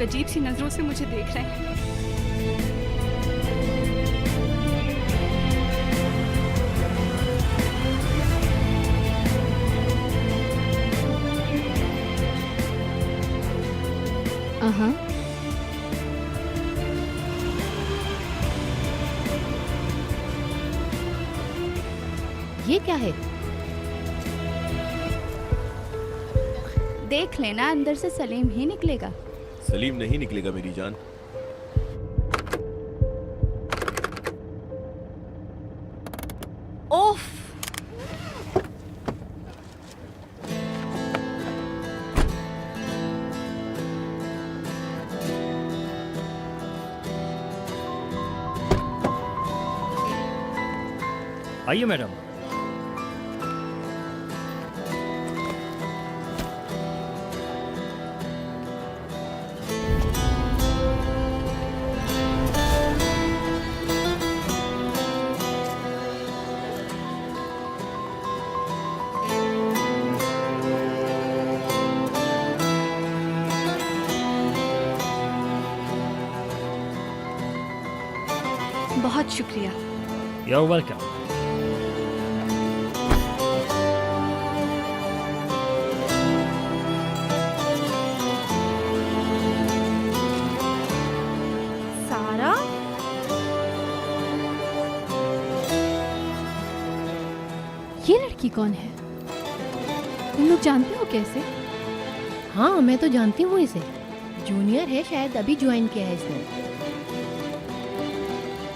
लोग अजीब सी नजरों से मुझे देख रहे हैं। ये क्या है? देख लेना, अंदर से सलीम ही निकलेगा। सलीम नहीं निकलेगा मेरी जान। ओफ, आइए मैडम। बहुत शुक्रिया। You are welcome. सारा, ये लड़की कौन है? तुम लोग जानते हो कैसे? हाँ, मैं तो जानती हूँ इसे। जूनियर है, शायद अभी ज्वाइन किया है इसने।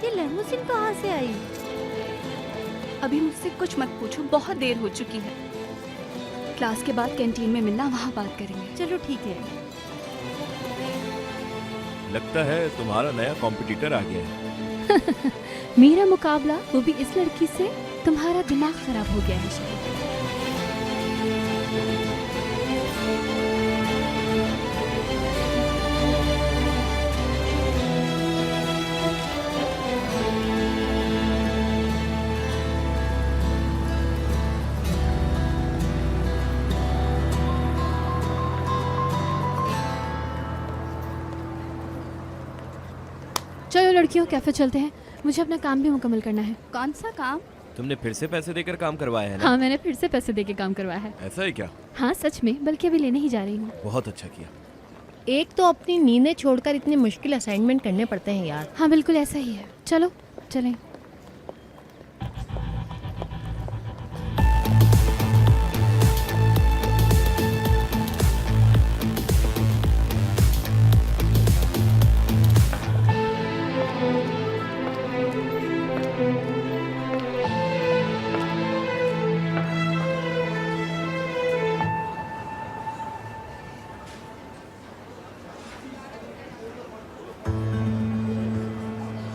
ये लेमोसिन कहाँ से आई? अभी मुझसे कुछ मत पूछो, बहुत देर हो चुकी है। क्लास के बाद कैंटीन में मिलना, वहाँ बात करेंगे। चलो ठीक है। लगता है तुम्हारा नया कॉम्पिटिटर आ गया है। मेरा मुकाबला, वो भी इस लड़की से। तुम्हारा दिमाग खराब हो गया है शायद। चलो लड़कियों, कैफे चलते हैं। मुझे अपना काम भी मुकम्मल करना है। कौन सा काम? तुमने फिर से पैसे देकर काम करवाया है ना? हाँ, मैंने फिर से पैसे देके काम करवाया है। ऐसा है क्या? हाँ सच में, बल्कि अभी लेने ही जा रही हूँ। बहुत अच्छा किया। एक तो अपनी नींदें छोड़कर इतने मुश्किल असाइनमेंट करने पड़ते हैं यार। हाँ बिल्कुल ऐसा ही है। चलो चलें।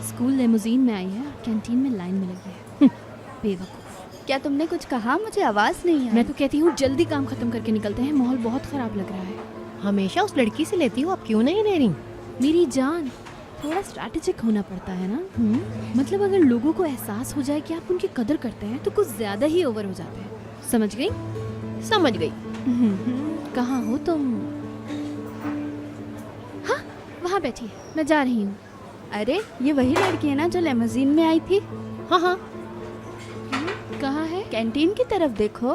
स्कूल लेमोजीन में आई है, कैंटीन में लाइन में लगी है। बेवकूफ। क्या तुमने कुछ कहा? मुझे आवाज नहीं आई। मैं तो कहती हूँ जल्दी काम खत्म करके निकलते हैं, माहौल बहुत खराब लग रहा है। हमेशा उस लड़की से लेती हो, अब क्यों नहीं ले रही? मेरी जान, थोड़ा स्ट्रैटेजिक होना पड़ता है ना। मतलब अगर लोगों को एहसास हो जाए कि आप उनकी कदर करते हैं तो कुछ ज्यादा ही ओवर हो जाते हैं। समझ गई? समझ गई। कहाँ हो तुम? हाँ वहाँ बैठी है, मैं जा रही हूँ। अरे ये वही लड़की है ना जो लेमोजीन में आई थी? हाँ हाँ। कहाँ है? कैंटीन की तरफ देखो।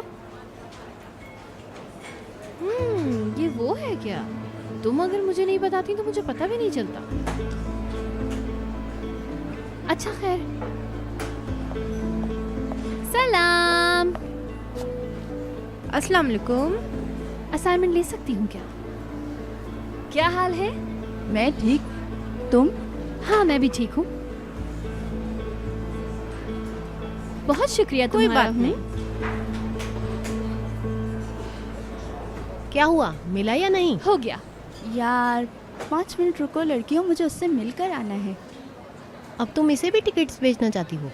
ये वो है क्या? तुम अगर मुझे नहीं बताती तो मुझे पता भी नहीं चलता। अच्छा खैर। सलाम। अस्सलाम वालेकुम। असाइनमेंट ले सकती हूँ क्या? क्या हाल है? मैं ठीक, तुम? हाँ मैं भी ठीक हूँ। बहुत शुक्रिया कोई तुम्हारा। बात नहीं। क्या हुआ, मिला या नहीं? हो गया। यार 5 मिनट रुको लड़कियों, मुझे उससे मिलकर आना है। अब तुम इसे भी टिकट्स बेचना चाहती हो?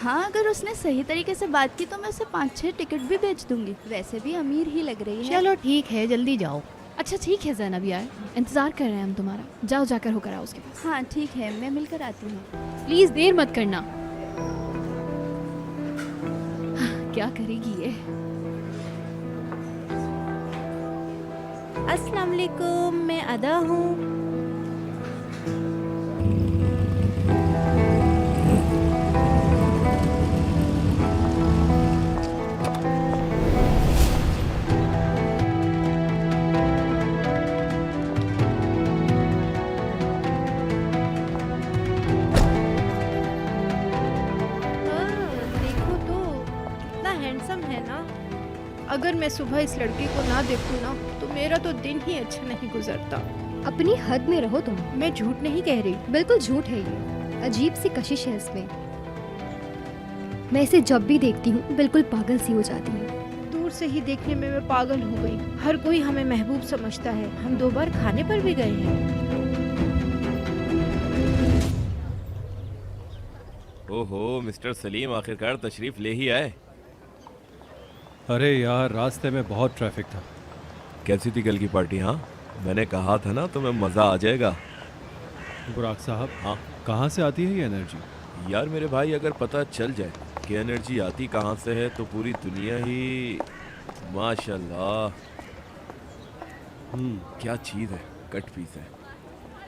हाँ, अगर उसने सही तरीके से बात की तो मैं उसे 5-6 टिकट भी बेच दूंगी। वैसे भी अमीर ही लग रही है। चलो ठीक है, जल्दी जाओ। अच्छा ठीक है ज़ैनब यार, इंतज़ार कर रहे हैं हम तुम्हारा। जाओ जाकर होकर आओ उसके पास। हाँ ठीक है, मैं मिलकर आती हूँ। प्लीज़ देर मत करना। क्या करेगी ये? अस्सलाम वालेकुम, मैं अदा हूँ। अगर मैं सुबह इस लड़के को ना देखूं ना तो मेरा तो दिन ही अच्छा नहीं गुजरता। अपनी हद में रहो तुम। मैं झूठ नहीं कह रही। बिल्कुल झूठ है ये। अजीब सी कशिश है इसमें। मैं इसे जब भी देखती हूँ बिल्कुल पागल सी हो जाती हूँ। दूर से ही देखने में मैं पागल हो गई। हर कोई हमें महबूब समझता है। हम 2 बार खाने पर भी गए हैं। ओहो मिस्टर सलीम आखिरकार तशरीफ ले ही आए। अरे यार रास्ते में बहुत ट्रैफिक था। कैसी थी कल की पार्टी? हाँ मैंने कहा था ना तुम्हें मज़ा आ जाएगा। बुराक साहब, हाँ कहाँ से आती है ये एनर्जी? यार मेरे भाई, अगर पता चल जाए कि एनर्जी आती कहाँ से है तो पूरी दुनिया ही माशाल्लाह। क्या चीज़ है, कट पीस है।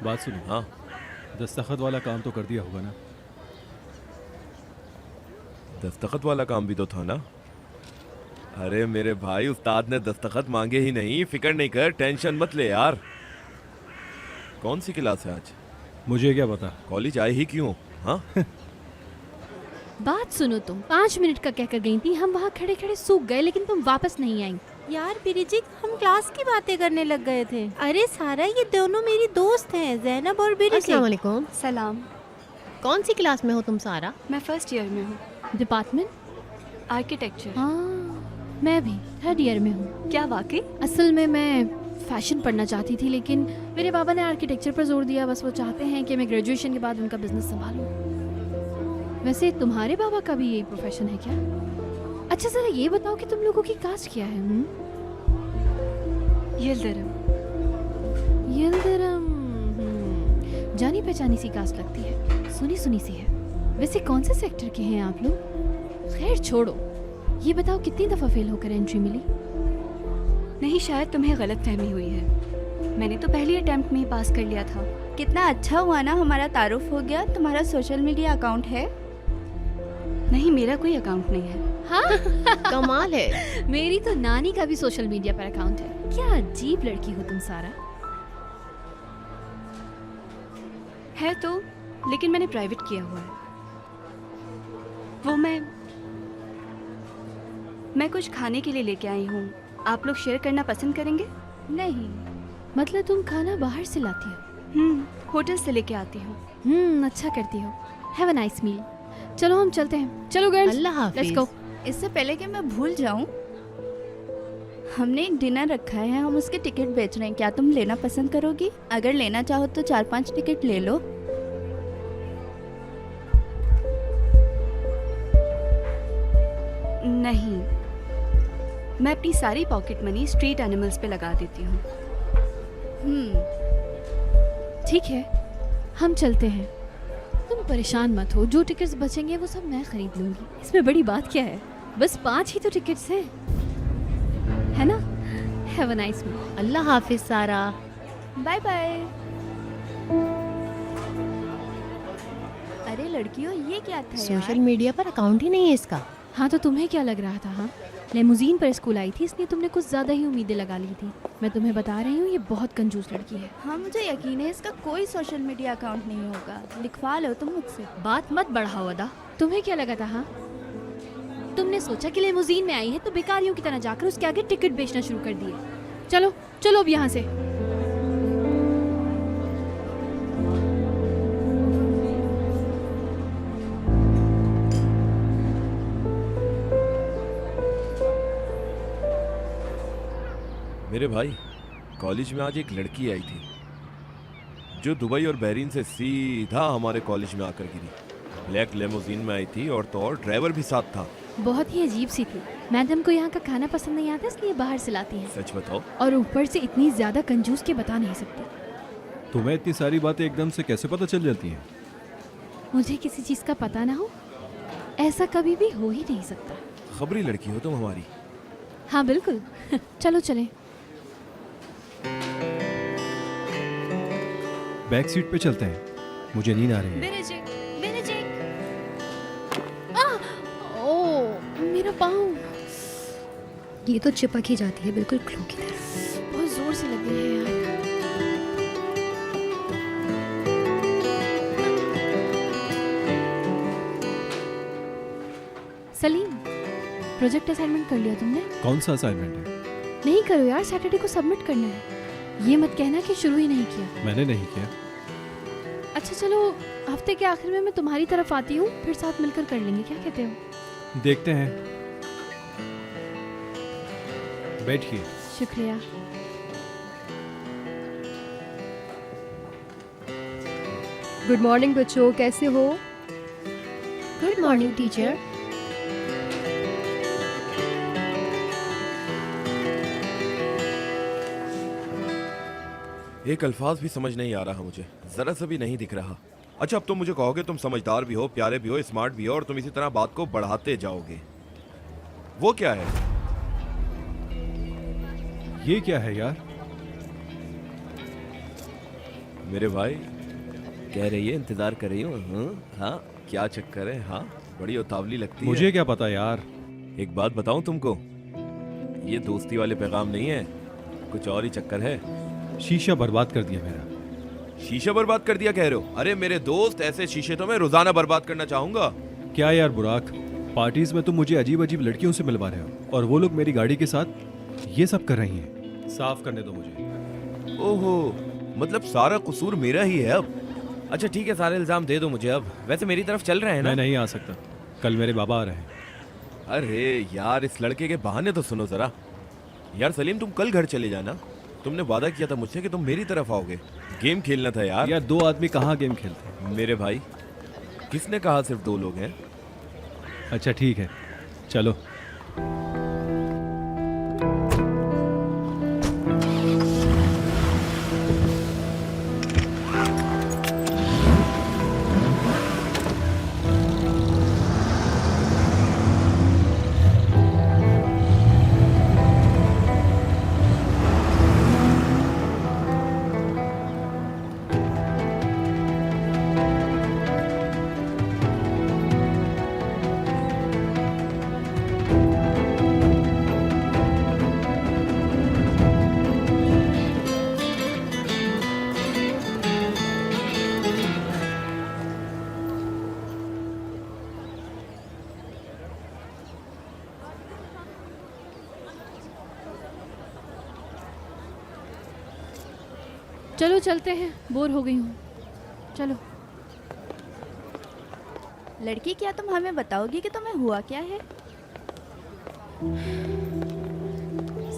बात सुनो, हाँ दस्तखत वाला काम तो कर दिया होगा ना? दस्तखत वाला काम भी तो था ना। अरे मेरे भाई, उस्ताद ने दस्तखत मांगे ही नहीं। फिक्र नहीं कर, टेंशन मत ले यार। कौन सी क्लास है आज? मुझे क्या पता। कॉलेज आए ही क्यों? हाँ बात सुनो, तुम 5 मिनट का कहकर गई थी, हम वहाँ खड़े खड़े सूख गए लेकिन तुम वापस नहीं आई। यार बिरिजिक, हम क्लास की बातें करने लग गए थे। अरे सारा, ये दोनों मेरी दोस्त हैं, जैनब और अस्सलाम बिरिजिक। वालेकुम। सलाम। कौन सी क्लास में हो तुम सारा? मैं फर्स्ट ईयर में हूँ, डिपार्टमेंट? आर्किटेक्चर। हाँ, मैं भी 3rd ईयर में हूँ। क्या वाकई? असल में मैं फैशन पढ़ना चाहती थी लेकिन मेरे पापा ने आर्किटेक्चर पर जोर दिया। बस वो चाहते हैं कि मैं ग्रेजुएशन के बाद उनका बिजनेस संभालूं। वैसे तुम्हारे बाबा का भी यही प्रोफेशन है क्या? अच्छा जरा ये बताओ कि तुम लोगों की कास्ट क्या है? यिल्दरम। यिल्दरम। जानी पहचानी सी कास्ट लगती है, सुनी सुनी सी है। वैसे कौन से सेक्टर के हैं आप लोग? खैर छोड़ो, ये बताओ कितनी दफ़ा फेल होकर एंट्री मिली? नहीं, शायद तुम्हें गलत फहमी हुई है। मैंने तो पहली अटेम्प्ट में ही पास कर लिया था। कितना अच्छा हुआ ना, हमारा तारुफ हो गया। तुम्हारा सोशल मीडिया अकाउंट है? नहीं, मेरा कोई अकाउंट नहीं है। हाँ कमाल है। मेरी तो नानी का भी सोशल मीडिया पर अकाउंट है। क्या अजीब लड़की हो तुम सारा। है तो, लेकिन मैंने प्राइवेट किया हुआ है। वो मैं कुछ खाने के लिए लेके आई हूँ। आप लोग शेयर करना पसंद करेंगे? नहीं। मतलब तुम खाना बाहर से लाती हो? होटल से लेके आती हूँ। अच्छा करती हो। हैव अ नाइस मील। चलो हम चलते हैं। चलो girls, Allah Hafiz. Let's go. इससे पहले कि मैं भूल जाऊं, हमने एक डिनर रखा है, हम उसके टिकट बेच रहे हैं। क्या तुम लेना पसंद करोगी? अगर लेना चाहो तो 4-5 टिकट ले लो। नहीं, मैं अपनी सारी पॉकेट मनी स्ट्रीट एनिमल्स पे लगा देती हूँ। ठीक है, हम चलते हैं। तुम परेशान मत हो, जो टिकट्स बचेंगे वो सब मैं खरीद लूंगी। इसमें बड़ी बात क्या है? बस 5 ही तो टिकट्स हैं, है ना? हैव अ नाइस मील। अल्लाह हाफिज सारा। Bye bye. अरे लड़कियों, ये क्या था सोशल यार? मीडिया पर अकाउंट ही नहीं है इसका। हाँ तो तुम्हें क्या लग रहा था? हाँ, लेमुजीन पर स्कूल आई थी, इसलिए तुमने कुछ ज़्यादा ही उम्मीदें लगा ली थी। मैं तुम्हें बता रही हूँ, ये बहुत कंजूस लड़की है। हाँ, मुझे यकीन है इसका कोई सोशल मीडिया अकाउंट नहीं होगा। लिखवा लो तुम मुझसे। बात मत बढ़ाओ अदा। तुम्हें क्या लगा था? हाँ, तुमने सोचा कि लेमुजीन में आई है तो बेकारियों की तरह जाकर उसके आगे टिकट बेचना शुरू कर दिए। चलो चलो अब यहाँ से। मेरे भाई, कॉलेज में आज एक लड़की आई थी जो दुबई और बहरीन से सीधा हमारे कॉलेज में आकर गिरी। ब्लैक लेमोजीन में आई थी और तो और ड्राइवर भी साथ था। बहुत ही अजीब सी थी। मैडम को यहाँ का खाना पसंद नहीं आता, इसलिए बाहर से लाती हैं। सच बताओ? और ऊपर से इतनी ज्यादा कंजूस के बता नहीं सकती। तुम्हें इतनी सारी बातें एकदम से कैसे पता चल जाती हैं? मुझे किसी चीज का पता ना हो, ऐसा कभी भी हो ही नहीं सकता। खबरी लड़की हो तुम हमारी। हाँ बिल्कुल। चलो चलें। बैक सीट पे चलते हैं, मुझे नींद आ रही है। बिरिजिक, बिरिजिक। ओ मेरा पाँव। ये तो चिपक ही जाती है बिल्कुल क्लू की तरह। बहुत जोर से लग गई है यार। सलीम, प्रोजेक्ट असाइनमेंट कर लिया तुमने? कौन सा असाइनमेंट है? नहीं करो यार, सैटरडे को सबमिट करना है। ये मत कहना कि शुरू ही नहीं किया। मैंने नहीं किया। अच्छा चलो, हफ्ते के आखिर में मैं तुम्हारी तरफ आती हूँ, फिर साथ मिलकर कर लेंगे, क्या कहते हो? देखते हैं। बैठिए। शुक्रिया। गुड मॉर्निंग बच्चों, कैसे हो? Good morning teacher. एक अल्फाज भी समझ नहीं आ रहा मुझे, जरा सा भी नहीं दिख रहा। अच्छा, अब तुम मुझे कहोगे तुम समझदार भी हो, प्यारे भी हो, स्मार्ट भी हो, और तुम इसी तरह बात को बढ़ाते जाओगे। वो क्या है? ये क्या है यार? मेरे भाई कह रही है इंतजार कर रही हूँ। हाँ, क्या चक्कर है? हाँ, बड़ी उतावली लगती है। मुझे क्या पता यार। एक बात बताऊं तुमको, ये दोस्ती वाले पैगाम नहीं है, कुछ और ही चक्कर है। शीशा बर्बाद कर दिया मेरा। शीशा बर्बाद कर दिया कह रहे हो? अरे मेरे दोस्त, ऐसे शीशे तो मैं रोजाना बर्बाद करना चाहूंगा। क्या यार बुराक, पार्टीज में तुम मुझे अजीब अजीब लड़कियों से मिलवा रहे हो और वो लोग मेरी गाड़ी के साथ ये सब कर रही हैं। साफ करने दो मुझे। ओहो, मतलब सारा कसूर मेरा ही है अब। अच्छा ठीक है, सारे इल्जाम दे दो मुझे अब। वैसे मेरी तरफ चल रहे हैं ना? मैं नहीं आ सकता, कल मेरे बाबा आ रहे हैं। अरे यार, इस लड़के के बहाने तो सुनो जरा। यार सलीम, तुम कल घर चले जाना। तुमने वादा किया था मुझसे कि तुम मेरी तरफ आओगे। गेम खेलना था यार। यार दो आदमी कहाँ गेम खेलते हैं? मेरे भाई, किसने कहा सिर्फ 2 लोग हैं? अच्छा ठीक है, चलो। चलो चलते हैं, बोर हो गई हूँ। चलो। लड़की, क्या तुम हमें बताओगी कि तुम्हें हुआ क्या है?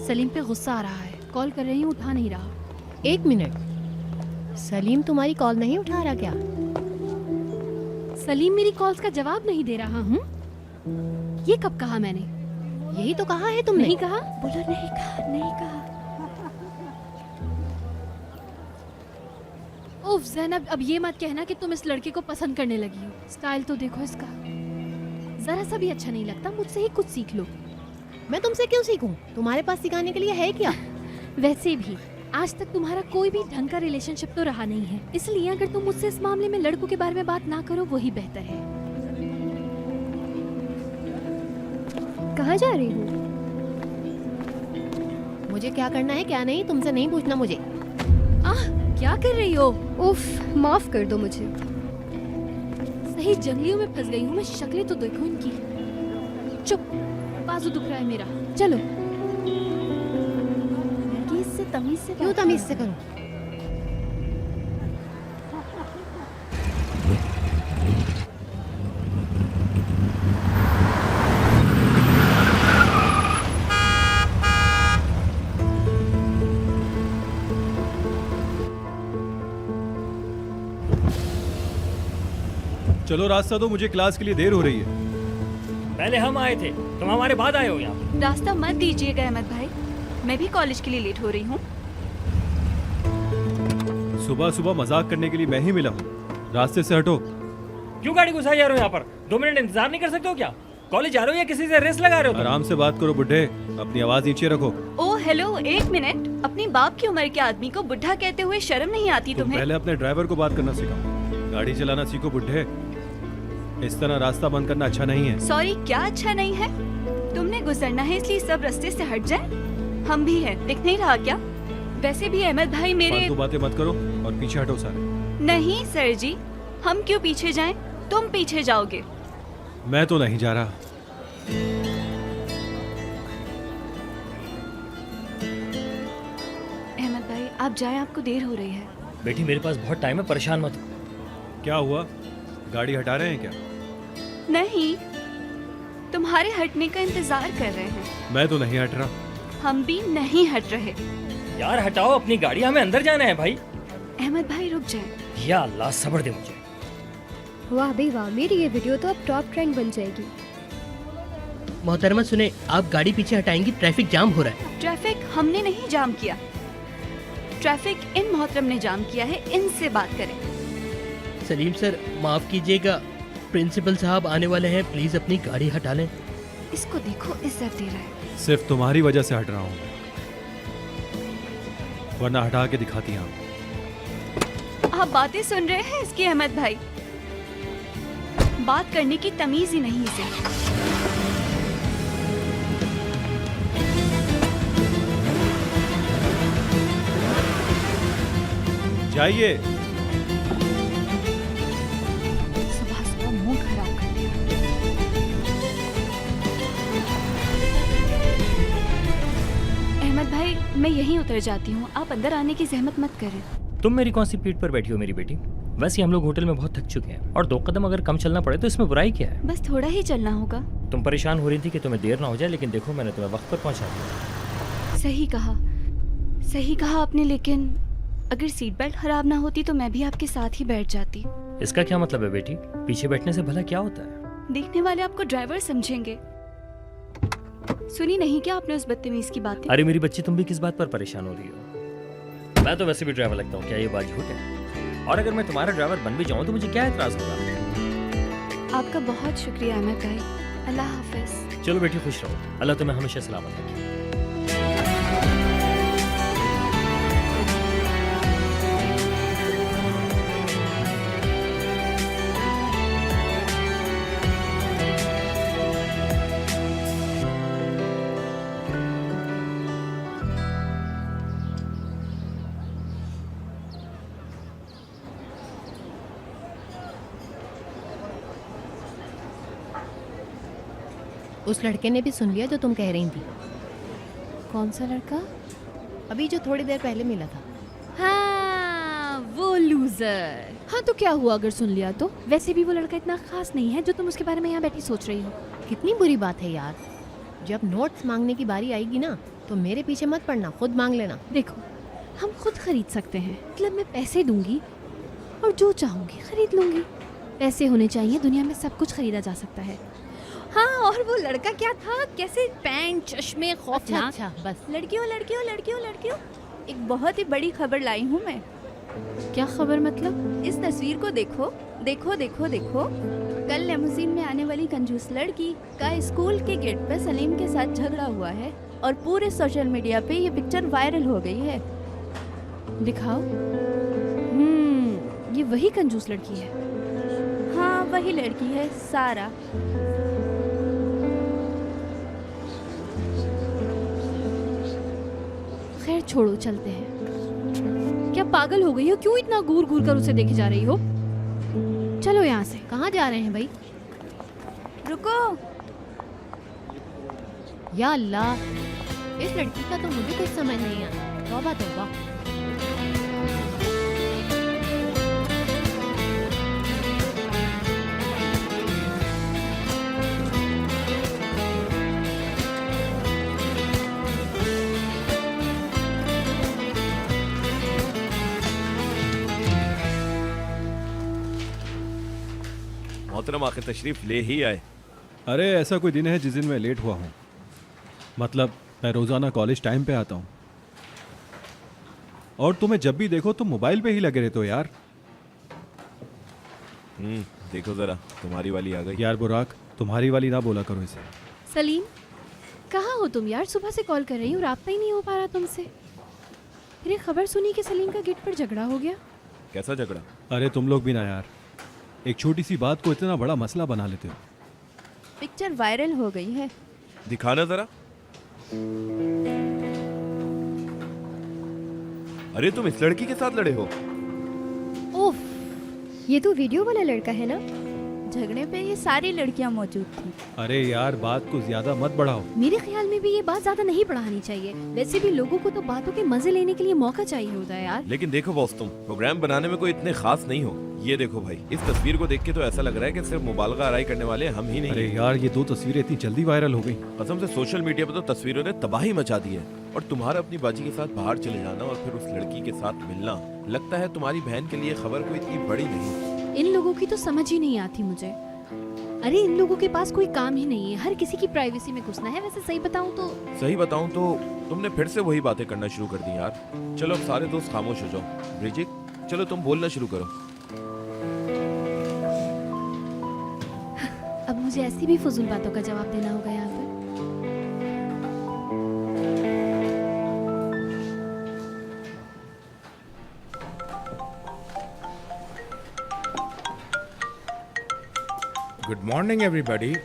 सलीम पे गुस्सा आ रहा है, कॉल कर रही हूँ, उठा नहीं रहा। 1 मिनट, सलीम तुम्हारी कॉल नहीं उठा रहा क्या? सलीम मेरी कॉल्स का जवाब नहीं दे रहा हूँ। ये कब कहा मैंने? यही तो कहा है तुमने। नहीं कहा? बोलो नहीं कहा, नहीं कहा। उफ ज़ैनब, अब ये मत कहना कि तुम इस लड़के को पसंद करने लगी हो। स्टाइल तो देखो इसका, जरा सा भी अच्छा नहीं लगता। मुझसे ही कुछ सीख लो। मैं तुमसे क्यों सीखूं? तुम्हारे पास सिखाने के लिए है क्या? वैसे भी आज तक तुम्हारा कोई भी ढंग का रिलेशनशिप तो रहा नहीं है, इसलिए अगर तुम मुझसे इस मामले में लड़कों के बारे में बात ना करो वही बेहतर है। कहाँ जा रही हो? मुझे क्या करना है क्या नहीं तुमसे नहीं पूछना मुझे। क्या कर रही हो? उफ, माफ कर दो मुझे। सही जंगलियों में फंस गई हूँ मैं। शक्लें तो देखो इनकी। चुप, बाजू दुख रहा है मेरा। चलो। लड़की, इससे तमीज से क्यों बात तमीज करो। से करूं? चलो रास्ता दो, मुझे क्लास के लिए देर हो रही है। पहले हम आए थे, तुम हमारे बाद आए हो यहाँ पे। रास्ता मत दीजिएगा अहमद भाई, मैं भी कॉलेज के लिए लेट हो रही हूँ। सुबह सुबह मजाक करने के लिए मैं ही मिला हूँ। रास्ते से हटो। क्यों गाड़ी घुसाई जा रहे हो यहाँ पर? 2 मिनट इंतजार नहीं कर सकते हो क्या? कॉलेज जा रहे हो या किसी से रेस लगा रहे हो? आराम से बात करो बुड्ढे, अपनी आवाज नीचे रखो। ओ हेलो, 1 मिनट। अपनी बाप की उम्र के आदमी को बुढ़ा कहते हुए शर्म नहीं आती तुम तुम्हें? पहले अपने ड्राइवर को बात करना सिखाओ। गाड़ी चलाना सीखो बुड्ढे। इस तरह रास्ता बंद करना अच्छा नहीं है। सॉरी, क्या अच्छा नहीं है? तुमने गुजरना है इसलिए सब रास्ते से हट जाए। हम भी हैं, दिख नहीं रहा क्या? वैसे भी अहमद भाई मेरे। फालतू बातें मत करो और पीछे हटो सारे। नहीं सर जी, हम क्यों पीछे जाएं? तुम पीछे जाओगे। मैं तो नहीं जा रहा। आप जाएं, आपको देर हो रही है। बेटी मेरे पास बहुत टाइम है, परेशान मत हो। क्या हुआ, गाड़ी हटा रहे हैं क्या? नहीं, तुम्हारे हटने का इंतजार कर रहे हैं। मैं तो नहीं हट रहा। हम भी नहीं हट रहे। यार हटाओ अपनी गाड़ी, हमें अंदर जाना है भाई। अहमद भाई रुक जाएं। या अल्लाह सब्र दे मुझे। वाह भाई वाह, मेरी ये वीडियो तो अब टॉप ट्रेंड बन जाएगी। मोहतरमा सुने, आप गाड़ी पीछे हटाएंगी, ट्रैफिक जाम हो रहा है। ट्रैफिक हमने नहीं जाम किया, ट्रैफिक इन मोहतरम ने जाम किया है। इनसे बात करें। सलीम सर माफ कीजिएगा, प्रिंसिपल साहब आने वाले हैं, प्लीज अपनी गाड़ी हटा लें। इसको देखो, इज्जत दे रहा है। सिर्फ तुम्हारी वजह से हट रहा हूँ, वरना हटा के दिखाती हैं आप। आप बातें सुन रहे हैं इसकी अहमद भाई? बात करने की तमीज ही नहीं इसे। जाइए। सुबह सुबह मुंह खराब कर दिया। अहमद भाई मैं यहीं उतर जाती हूँ, आप अंदर आने की जहमत मत करें। तुम मेरी कौन सी पीठ पर बैठी हो मेरी बेटी? वैसे हम लोग होटल में बहुत थक चुके हैं और 2 कदम अगर कम चलना पड़े तो इसमें बुराई क्या है? बस थोड़ा ही चलना होगा। तुम परेशान हो रही थी कि तुम्हें देर ना हो जाए, लेकिन देखो मैंने तुम्हें वक्त पर पहुंचा दिया। सही कहा आपने, लेकिन अगर सीट बेल्ट खराब ना होती तो मैं भी आपके साथ ही बैठ जाती। इसका क्या मतलब है बेटी? पीछे बैठने से भला क्या होता है? देखने वाले आपको ड्राइवर समझेंगे। सुनी नहीं क्या आपने उस बदतमीज की बातें? अरे मेरी बच्ची, तुम भी किस बात पर परेशान हो रही हो? मैं तो वैसे भी ड्राइवर लगता हूँ, क्या ये बात झूठ है? और अगर मैं तुम्हारा ड्राइवर बन भी जाऊँ तो मुझे क्या एतराज होगा? आपका बहुत शुक्रिया अहमद भाई। अल्लाह हाफिज। चलो बेटी खुश रहो, अल्लाह तुम्हें हमेशा सलामत रखे। उस लड़के ने भी सुन लिया जो तुम कह रही थी। कौन सा लड़का? अभी जो थोड़ी देर पहले मिला था। हाँ, वो लूजर। हाँ तो क्या हुआ अगर सुन लिया तो? वैसे भी वो लड़का इतना खास नहीं है जो तुम उसके बारे में यहाँ बैठी सोच रही हो। कितनी बुरी बात है यार। जब नोट्स मांगने की बारी आएगी ना तो मेरे पीछे मत पड़ना, खुद मांग लेना। देखो, हम खुद खरीद सकते हैं, मतलब मैं पैसे दूंगी और जो चाहूंगी खरीद लूंगी। पैसे होने चाहिए, दुनिया में सब कुछ खरीदा जा सकता है। हाँ, और वो लड़का क्या था, कैसे पैंट चश्मे खौफनाक। अच्छा बस। लड़कियों लड़कियों लड़कियों लड़कियों, एक बहुत ही बड़ी खबर लाई हूँ मैं। क्या खबर मतलब? इस तस्वीर को देखो देखो देखो देखो। कल लेमोजीन में आने वाली कंजूस लड़की का स्कूल के गेट पे सलीम के साथ झगड़ा हुआ है और पूरे सोशल मीडिया पे ये पिक्चर वायरल हो गई है। दिखाओ। ये वही कंजूस लड़की है। हाँ वही लड़की है, सारा। खैर छोड़ो, चलते हैं। क्या पागल हो गई हो? क्यों इतना घूर घूर कर उसे देखे जा रही हो? चलो यहाँ से। कहाँ जा रहे हैं भाई? रुको। या अल्लाह, इस लड़की का तो मुझे कुछ समझ नहीं आता। तौबा तौबा। मोहतरम आखिर तशरीफ ले ही आए। अरे ऐसा कोई दिन है जिस दिन मैं लेट हुआ हूँ? मतलब मैं रोज़ाना कॉलेज टाइम पे आता हूँ और तुम्हें जब भी देखो तुम मोबाइल पे ही लगे रहते हो यार। देखो जरा, तुम्हारी वाली आ गई। यार बुराक, तुम्हारी वाली ना बोला करो इसे। सलीम, कहाँ हो तुम यार? सुबह से कॉल कर रही हूँ, राब्ता ही नहीं हो पा रहा तुमसे। फिर एक खबर सुनी कि सलीम का गेट पर झगड़ा हो गया। कैसा झगड़ा? अरे तुम लोग भी ना यार, एक छोटी सी बात को इतना बड़ा मसला बना लेते हो। पिक्चर वायरल हो गई है। दिखाना जरा। अरे तुम इस लड़की के साथ लड़े हो? ओफ, ये तो वीडियो वाला लड़का है ना झगड़े पे ये सारी लड़कियां मौजूद थी। अरे यार बात को ज्यादा मत बढ़ाओ। मेरे ख्याल में भी ये बात ज्यादा नहीं बढ़ानी चाहिए। वैसे भी लोगों को तो बातों के मजे लेने के लिए मौका चाहिए होता है यार। लेकिन देखो बॉस, तुम प्रोग्राम बनाने में कोई इतने खास नहीं हो। ये देखो भाई, इस तस्वीर को देख के तो ऐसा लग रहा है कि सिर्फ मुबालगा आराई करने वाले हम ही नहीं। अरे यार ये 2 तस्वीरें इतनी जल्दी वायरल हो गई। कसम से सोशल मीडिया पर तो तस्वीरों ने तबाही मचा दी है। और तुम्हारा अपनी बाजी के साथ बाहर चले जाना और फिर उस लड़की के साथ मिलना, लगता है तुम्हारी बहन के लिए खबर कोई इतनी बड़ी नहीं। इन लोगों की तो समझ ही नहीं आती मुझे। अरे इन लोगों के पास कोई काम ही नहीं है, हर किसी की प्राइवेसी में घुसना है। वैसे सही बताऊं तो तुमने फिर से वही बातें करना शुरू कर दी यार। चलो अब सारे दोस्त खामोश हो जाओ। ब्रिजिक, चलो तुम बोलना शुरू करो। अब मुझे ऐसी भी फजूल बातों का जवाब देना होगा यहाँ पर। Good morning, everybody.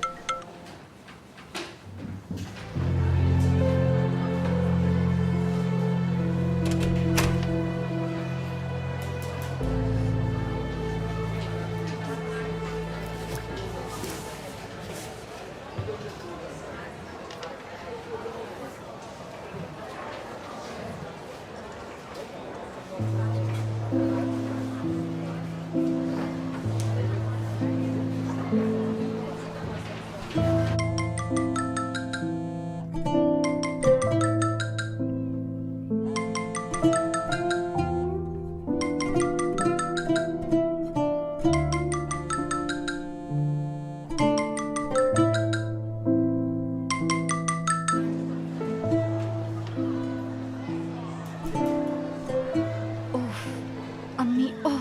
अम्मी ओह,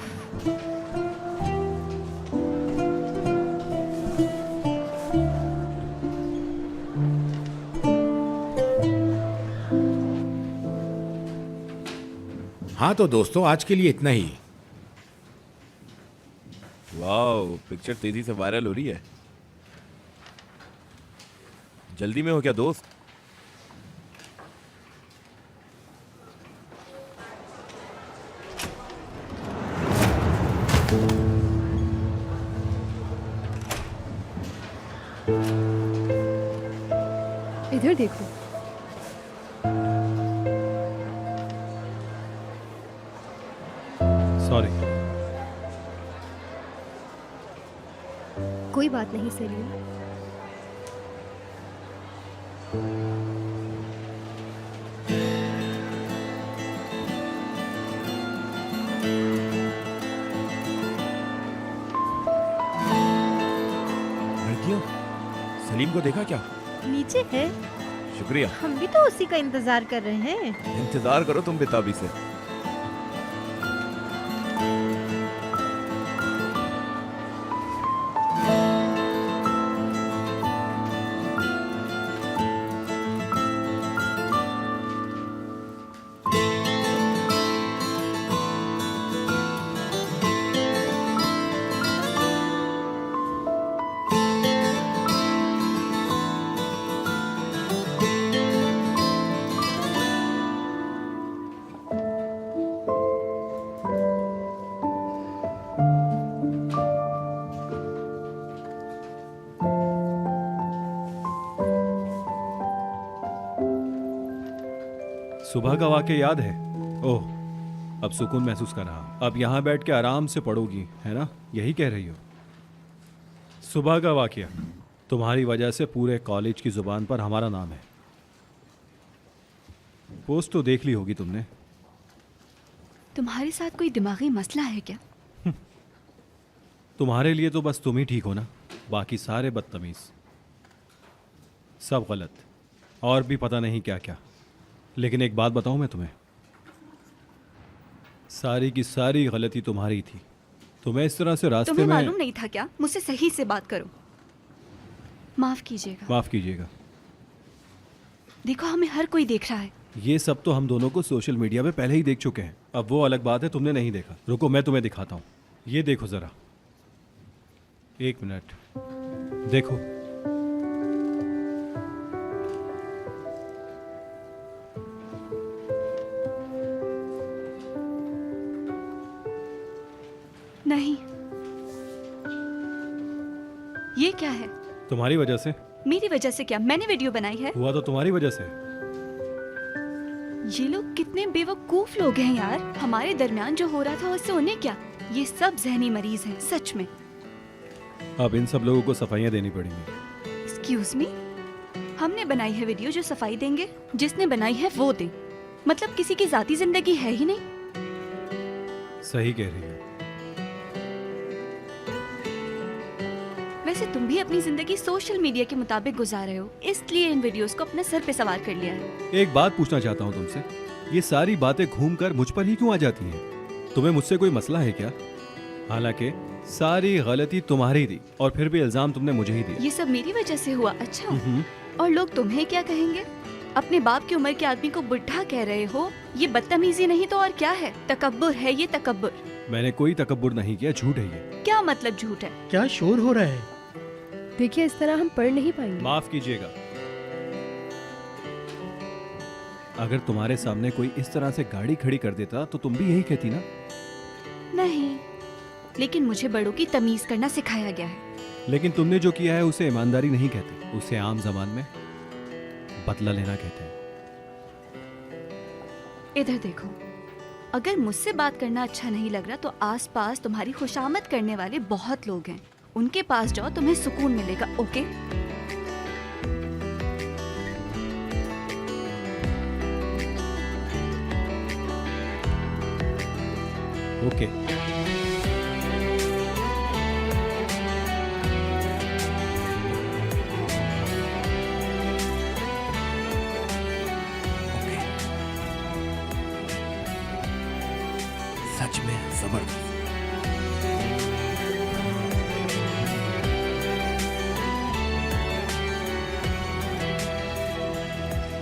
हाँ तो दोस्तों, आज के लिए इतना ही। वाह, पिक्चर तेजी से वायरल हो रही है। जल्दी में हो क्या दोस्त? इधर देखो। सॉरी। कोई बात नहीं सलीम। लड़कियों, सलीम को देखा क्या? नीचे है, शुक्रिया। हम भी तो उसी का इंतजार कर रहे हैं। इंतजार करो तुम बेताबी से। सुबह का वाक़या याद है? ओह, अब सुकून महसूस कर रहा हूं। अब यहाँ बैठ के आराम से पढ़ोगी, है ना? यही कह रही हो। सुबह का वाक़या, तुम्हारी वजह से पूरे कॉलेज की जुबान पर हमारा नाम है। पोस्ट तो देख ली होगी तुमने। तुम्हारे साथ कोई दिमागी मसला है क्या? तुम्हारे लिए तो बस तुम ही ठीक हो ना, बाकी सारे बदतमीज, सब गलत, और भी पता नहीं क्या क्या। लेकिन एक बात बताऊं मैं तुम्हें, सारी की सारी गलती तुम्हारी थी। तुम्हें इस तरह से रास्ते तुम्हें में मालूम नहीं था क्या? मुझसे सही से बात करो। माफ कीजिएगा। माफ कीजिएगा। देखो, हमें हर कोई देख रहा है। ये सब तो हम दोनों को सोशल मीडिया पे पहले ही देख चुके हैं। अब वो अलग बात है, तुमने नहीं देखा। रुको, मैं तुम्हें दिखाता हूँ। ये देखो जरा, 1 मिनट देखो। नहीं, ये क्या है? तुम्हारी वजह से। मेरी वजह से क्या? मैंने वीडियो बनाई है। हुआ तो तुम्हारी वजह से। ये लोग कितने बेवकूफ लोग हैं यार। हमारे दरमियान जो हो रहा था उससे उन्हें क्या? ये सब जहनी मरीज हैं सच में। अब इन सब लोगों को सफाइयाँ देनी पड़ेंगी। एक्सक्यूज मी, हमने बनाई है वीडियो जो सफाई देंगे? जिसने बनाई है वो दे। मतलब किसी की जाती जिंदगी है ही नहीं। सही कह रही हो। वैसे तुम भी अपनी जिंदगी सोशल मीडिया के मुताबिक गुजार रहे हो, इसलिए इन वीडियोस को अपने सर पे सवार कर लिया है। एक बात पूछना चाहता हूँ तुमसे, ये सारी बातें घूमकर मुझ पर ही क्यों आ जाती हैं? तुम्हें मुझसे कोई मसला है क्या? हालांकि सारी गलती तुम्हारी थी और फिर भी इल्जाम तुमने मुझे ही दिया। ये सब मेरी वजह से हुआ? अच्छा, और लोग तुम्हें क्या कहेंगे? अपने बाप की उम्र के आदमी को बुढ़ा कह रहे हो, ये बदतमीजी नहीं तो और क्या है? तकब्बुर है ये, तकब्बुर। मैंने कोई तकब्बुर नहीं किया, झूठ है ये। क्या मतलब झूठ है? क्या शोर हो रहा है? देखिए इस तरह हम पढ़ नहीं पाएंगे। माफ कीजिएगा। अगर तुम्हारे सामने कोई इस तरह से गाड़ी खड़ी कर देता तो तुम भी यही कहती ना? नहीं, लेकिन मुझे बड़ों की तमीज करना सिखाया गया है। लेकिन तुमने जो किया है उसे ईमानदारी नहीं कहते, उसे आम जबान में बदला लेना कहते हैं। इधर देखो, अगर मुझसे बात करना अच्छा नहीं लग रहा तो आसपास तुम्हारी खुशामद करने वाले बहुत लोग हैं, उनके पास जाओ, तुम्हें सुकून मिलेगा। ओके? ओके। सच में जबरदस्त।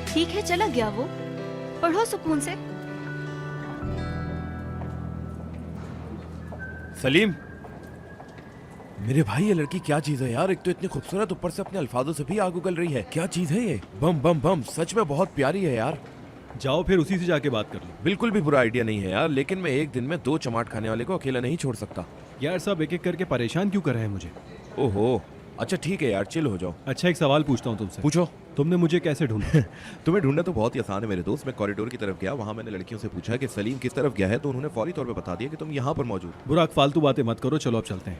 ठीक है, चला गया वो। पढ़ो सुकून से। सलीम, मेरे भाई ये लड़की क्या चीज है यार? एक तो इतनी खूबसूरत, ऊपर से अपने अल्फाजों से भी आग उगल रही है। क्या चीज है ये? बम बम बम, सच में बहुत प्यारी है यार। जाओ फिर उसी से जाके बात कर लो। बिल्कुल भी बुरा आइडिया नहीं है यार, लेकिन मैं एक दिन में 2 चमाट खाने वाले को अकेला नहीं छोड़ सकता। यार सब एक एक करके परेशान क्यों कर रहे हैं मुझे? ओहो, अच्छा ठीक है यार, चिल हो जाओ। अच्छा एक सवाल पूछता हूँ तुमसे। पूछो। तुमने मुझे कैसे ढूंढा? तुम्हें ढूंढना तो बहुत ही आसान है मेरे दोस्त। मैं कॉरिडोर की तरफ गया, वहाँ मैंने लड़कियों से पूछा कि सलीम किस तरफ गया है, तो उन्होंने फौरी तौर पे बता दिया कि तुम यहाँ पर मौजूद। बुराक फालतू बातें मत करो, चलो अब चलते हैं।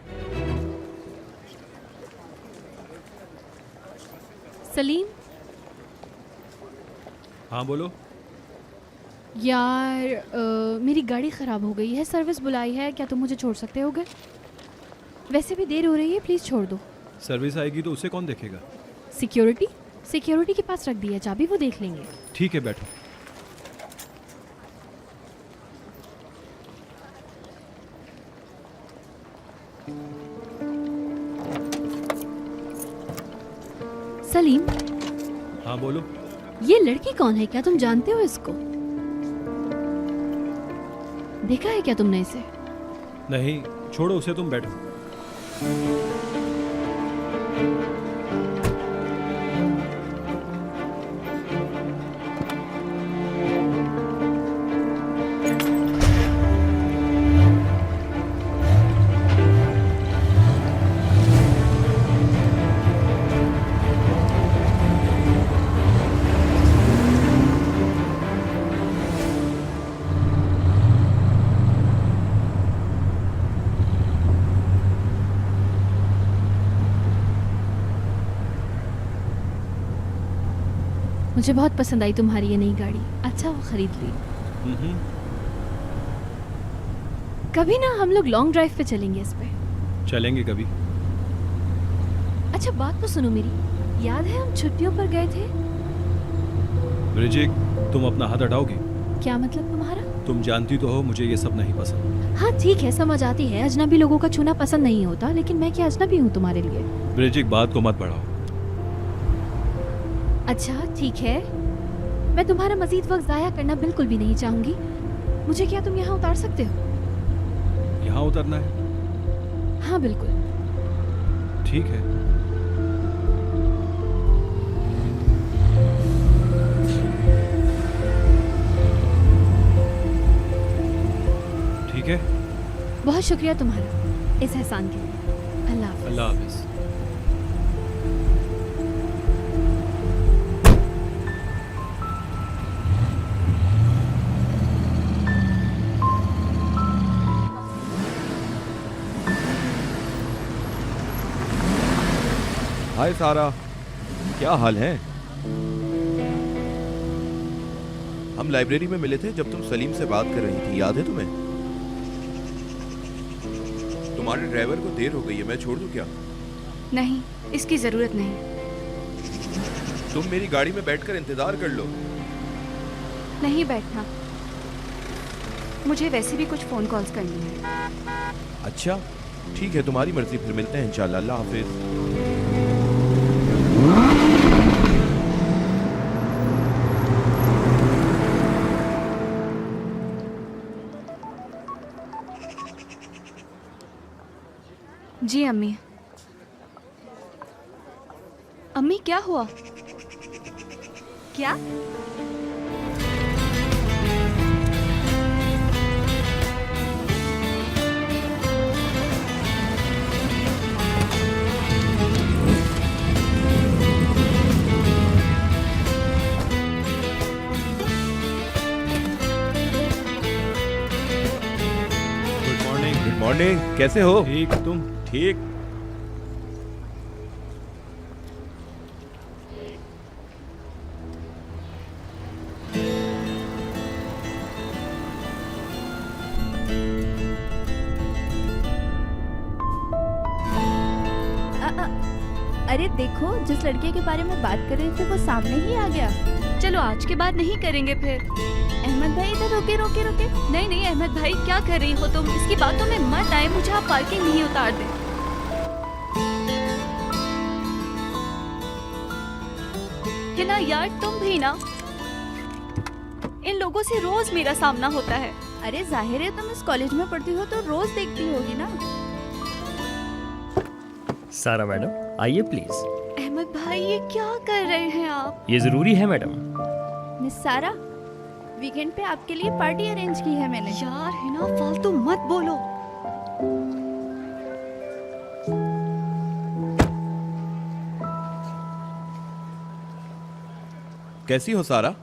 सलीम, हाँ बोलो। यार मेरी गाड़ी ख़राब हो गई है, सर्विस बुलाई है, क्या तुम मुझे छोड़ सकते होगे? वैसे भी देर हो रही है, प्लीज़ छोड़ दो। सर्विस आएगी तो उसे कौन देखेगा? सिक्योरिटी के पास रख दी है चाबी, वो देख लेंगे। ठीक है बैठो। सलीम, हाँ बोलो। ये लड़की कौन है? क्या तुम जानते हो इसको? देखा है क्या तुमने इसे? नहीं, छोड़ो उसे, तुम बैठो। मुझे बहुत पसंद आई तुम्हारी ये नई गाड़ी। अच्छा वो खरीद ली। कभी ना हम लोग लॉन्ग ड्राइव पे चलेंगे इस पे। चलेंगे कभी। अच्छा बात तो सुनो मेरी, याद है हम छुट्टियों पर गए थे? ब्रिजिक, तुम अपना हाथ हटाओगी? क्या मतलब तुम्हारा? तुम जानती तो हो मुझे ये सब नहीं पसंद। हाँ ठीक है, समझ आती है, अजनबी लोगों का छूना पसंद नहीं होता, लेकिन मैं क्या अजनबी हूँ तुम्हारे लिए? ब्रिजिक, बात को मत बढ़ाओ। अच्छा ठीक है, मैं तुम्हारा मजीद वक्त ज़ाया करना बिल्कुल भी नहीं चाहूँगी। मुझे क्या तुम यहाँ उतार सकते हो? यहाँ उतरना है? हाँ बिल्कुल। ठीक है। ठीक है। बहुत शुक्रिया तुम्हारा इस एहसान के लिए। अल्लाह हाफ़िज़। अल्लाह हाफिज। हाय सारा, क्या हाल है? हम लाइब्रेरी में मिले थे जब तुम सलीम से बात कर रही थी, याद है तुम्हें? तुम्हारे ड्राइवर को देर हो गई है, मैं छोड़ दूं क्या? नहीं, इसकी जरूरत नहीं। तुम मेरी गाड़ी में बैठकर इंतजार कर लो। नहीं बैठना, मुझे वैसे भी कुछ फोन कॉल्स करनी है। अच्छा ठीक है, तुम्हारी मर्जी, फिर मिलते हैं इंशाल्लाह। अल्लाह हाफिज। जी अम्मी। अम्मी क्या हुआ? क्या? गुड मॉर्निंग, कैसे हो? ठीक, तुम? ठीक। अरे देखो, जिस लड़के के बारे में बात कर रहे थे वो सामने ही आ गया। चलो आज के बाद नहीं करेंगे फिर। अहमद भाई इधर रोके रोके रोके। नहीं नहीं अहमद भाई, क्या कर रही हो तुम? इसकी बातों में मत आए, मुझे आप पार्किंग नहीं उतार दे। हिना यार, तुम भी ना, इन लोगों से रोज मेरा सामना होता है। अरे जाहिर है तुम इस कॉलेज में पढ़ती हो तो रोज देखती होगी ना। सारा मैडम आइए प्लीज। अहमद भाई ये क्या कर रहे हैं आप? ये जरूरी है मैडम। मिस सारा, वीकेंड पे आपके लिए पार्टी अरेंज की है मैंने। यार हिना, फालतू मत बोलो। कैसी हो सारा?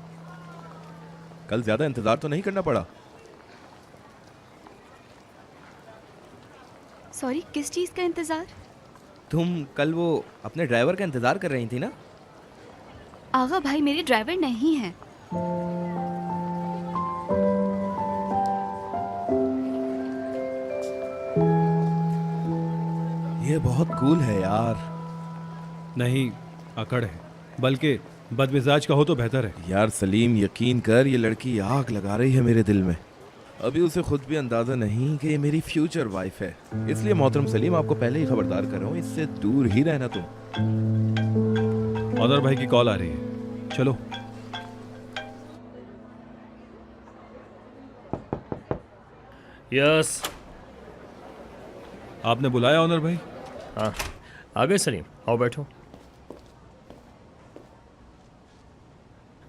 कल ज्यादा इंतजार तो नहीं करना पड़ा? सॉरी, किस चीज का इंतजार? तुम कल वो अपने ड्राइवर का इंतजार कर रही थी ना? आगा भाई मेरे ड्राइवर नहीं है। ये बहुत कूल है यार। नहीं, अकड़ है, बल्कि बदमिजाज का हो तो बेहतर है। यार सलीम, यकीन कर, ये लड़की आग लगा रही है मेरे दिल में। अभी उसे खुद भी अंदाजा नहीं कि ये मेरी फ्यूचर वाइफ है। इसलिए मोहतरम सलीम, आपको पहले ही खबरदार कर रहा हूँ, इससे दूर ही रहना तुम। ऑनर भाई की कॉल आ रही है, चलो। यस। आपने बुलाया ऑनर भाई? हाँ आ गए सलीम, आओ बैठो।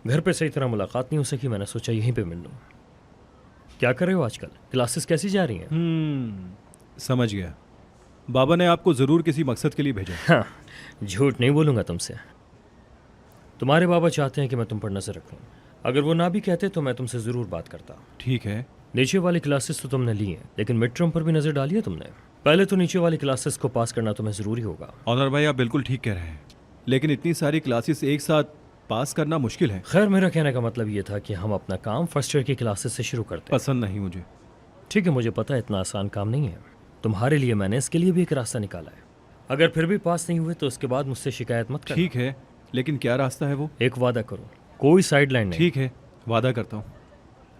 घर पे सही तरह मुलाकात नहीं हो सकी, मैंने सोचा यहीं पे मिल लूं। क्या कर रहे हो आजकल? क्लासेस कैसी जा रही हैं? समझ गया। बाबा ने आपको ज़रूर किसी मकसद के लिए भेजा। हाँ, झूठ नहीं बोलूँगा तुमसे। तुम्हारे बाबा चाहते हैं कि मैं तुम पर नजर रखूं। अगर वो ना भी कहते तो मैं तुमसे ज़रूर बात करता। ठीक है। नीचे वाली क्लासेस तो तुमने ली हैं, लेकिन मिड टर्म पर भी नज़र डाली है तुमने? पहले तो नीचे वाली क्लासेस को पास करना तुम्हें ज़रूरी होगा। ऑनर भाई आप बिल्कुल ठीक कह रहे हैं, लेकिन इतनी सारी क्लासेस एक साथ पास करना मुश्किल है। खैर, मेरा कहने का मतलब ये था कि हम अपना काम फर्स्ट ईयर की क्लासेस से शुरू करते हैं। पसंद नहीं मुझे। ठीक है, मुझे पता है इतना आसान काम नहीं है। तुम्हारे लिए मैंने इसके लिए भी एक रास्ता निकाला है। अगर फिर भी पास नहीं हुए तो उसके बाद मुझसे शिकायत मत करना। ठीक है, लेकिन क्या रास्ता है वो? एक वादा करो, कोई साइड लाइन नहीं। ठीक है, वादा करता हूँ।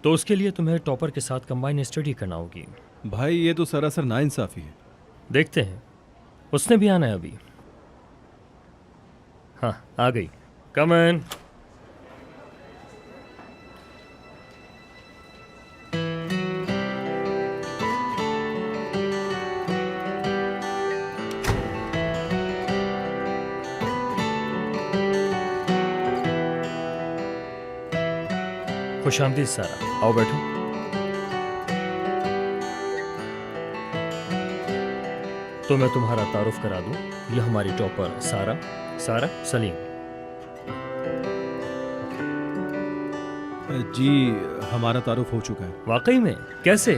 तो उसके लिए तुम्हें टॉपर के साथ कंबाइन स्टडी करना होगी। भाई ये तो सरासर नाइंसाफी है। देखते हैं, उसने भी आना है अभी। हाँ आ गई, कम इन। खुशामदीद सारा, आओ बैठो। तो मैं तुम्हारा तारुफ करा दूं, ये हमारी टॉपर सारा। सारा सलीम। जी हमारा तारुफ हो चुका है। वाकई में? कैसे?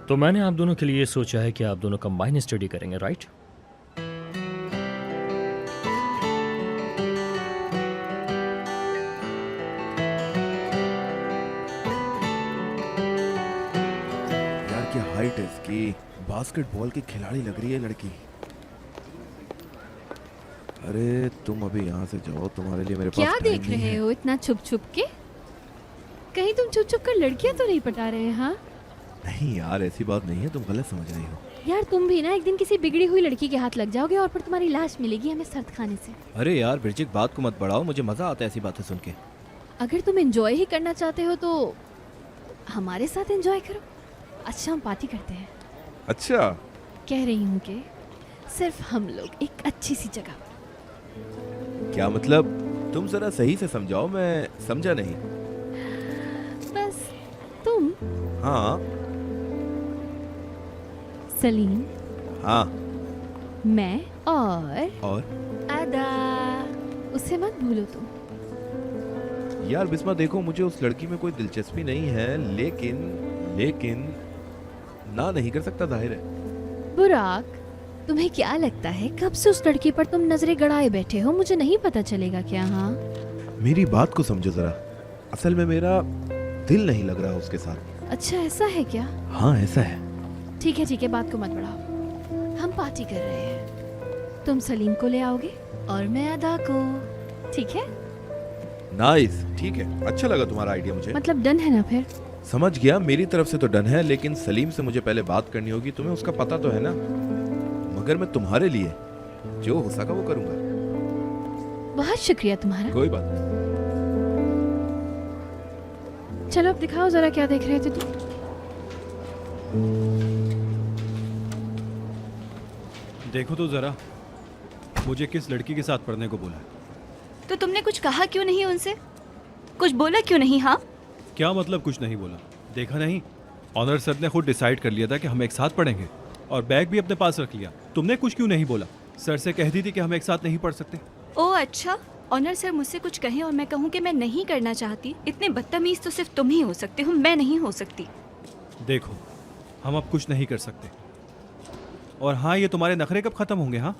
तो मैंने आप दोनों के लिए सोचा है कि आप दोनों कंबाइन स्टडी करेंगे, राइट? लड़की, बास्केटबॉल की खिलाड़ी लग रही है लड़की। अरे तुम अभी यहाँ से जाओ, तुम्हारे लिए मेरे पास क्या टाइम देख नहीं रहे है। हो इतना छुप छुप के? कहीं तुम छुप छुप कर लड़कियां तो नहीं पटा रहे हैं? हाँ नहीं यार, ऐसी बात नहीं है, तुम गलत समझ रही हो। यार, तुम भी ना एक दिन किसी बिगड़ी हुई लड़की के हाथ लग जाओगे और फिर तुम्हारी लाश मिलेगी हमें सर्द खाने से। अरे यार ब्रिजिट, बात को मत बढ़ाओ, मुझे मजा आता है ऐसी बातें सुन के। अगर तुम एंजॉय ही करना चाहते हो तो हमारे साथ एंजॉय करो। अच्छा, हम पार्टी करते हैं। अच्छा, कह रही हूँ कि सिर्फ हम लोग एक अच्छी सी जगह। क्या मतलब? तुम जरा सही से समझाओ, मैं समझा नहीं। बस तुम, हाँ सलीम, हाँ। मैं और अदा, उसे मत भूलो तुम। यार बिस्मा देखो, मुझे उस लड़की में कोई दिलचस्पी नहीं है, लेकिन ना नहीं कर सकता, जाहिर है। बुराक, तुम्हें क्या लगता है कब से उस लड़की पर तुम नजरें गड़ाए बैठे हो? मुझे नहीं पता चलेगा क्या? हाँ, मेरी बात को समझो जरा, असल में मेरा दिल नहीं लग रहा उसके साथ। अच्छा ऐसा है क्या? हाँ ऐसा है। ठीक है, बात को मत बढ़ाओ। हम पार्टी कर रहे हैं। तुम सलीम को ले आओगे और मैं अदा को, ठीक है? नाइस, ठीक है, अच्छा लगा तुम्हारा आइडिया मुझे। मतलब डन है ना फिर? समझ गया, मेरी तरफ से तो डन है, लेकिन सलीम से मुझे पहले बात करनी होगी। तुम्हें उसका पता तो है ना? मगर मैं तुम्हारे लिए जो हो सका वो करूंगा। बहुत शुक्रिया तुम्हारा। कोई बात नहीं। चलो अब दिखाओ जरा, क्या देख रहे थे तुम? देखो तो जरा, मुझे किस लड़की के साथ पढ़ने को बोला है? तो तुमने कुछ कहा क्यों नहीं उनसे? कुछ बोला क्यों नहीं? हाँ, क्या मतलब कुछ नहीं बोला? देखा नहीं, ऑनर सर ने खुद डिसाइड कर लिया था कि हम एक साथ पढ़ेंगे और बैग भी अपने पास रख लिया। तुमने कुछ क्यों नहीं बोला? सर से कह दी थी कि हम एक साथ नहीं पढ़ सकते। ओ अच्छा, ऑनर सर मुझसे कुछ कहें और मैं कहूँ कि मैं नहीं करना चाहती, इतने बदतमीज तो सिर्फ तुम ही हो सकते हो, मैं नहीं हो सकती। देखो, हम अब कुछ नहीं कर सकते। और हाँ, ये तुम्हारे नखरे कब खत्म होंगे? हाँ,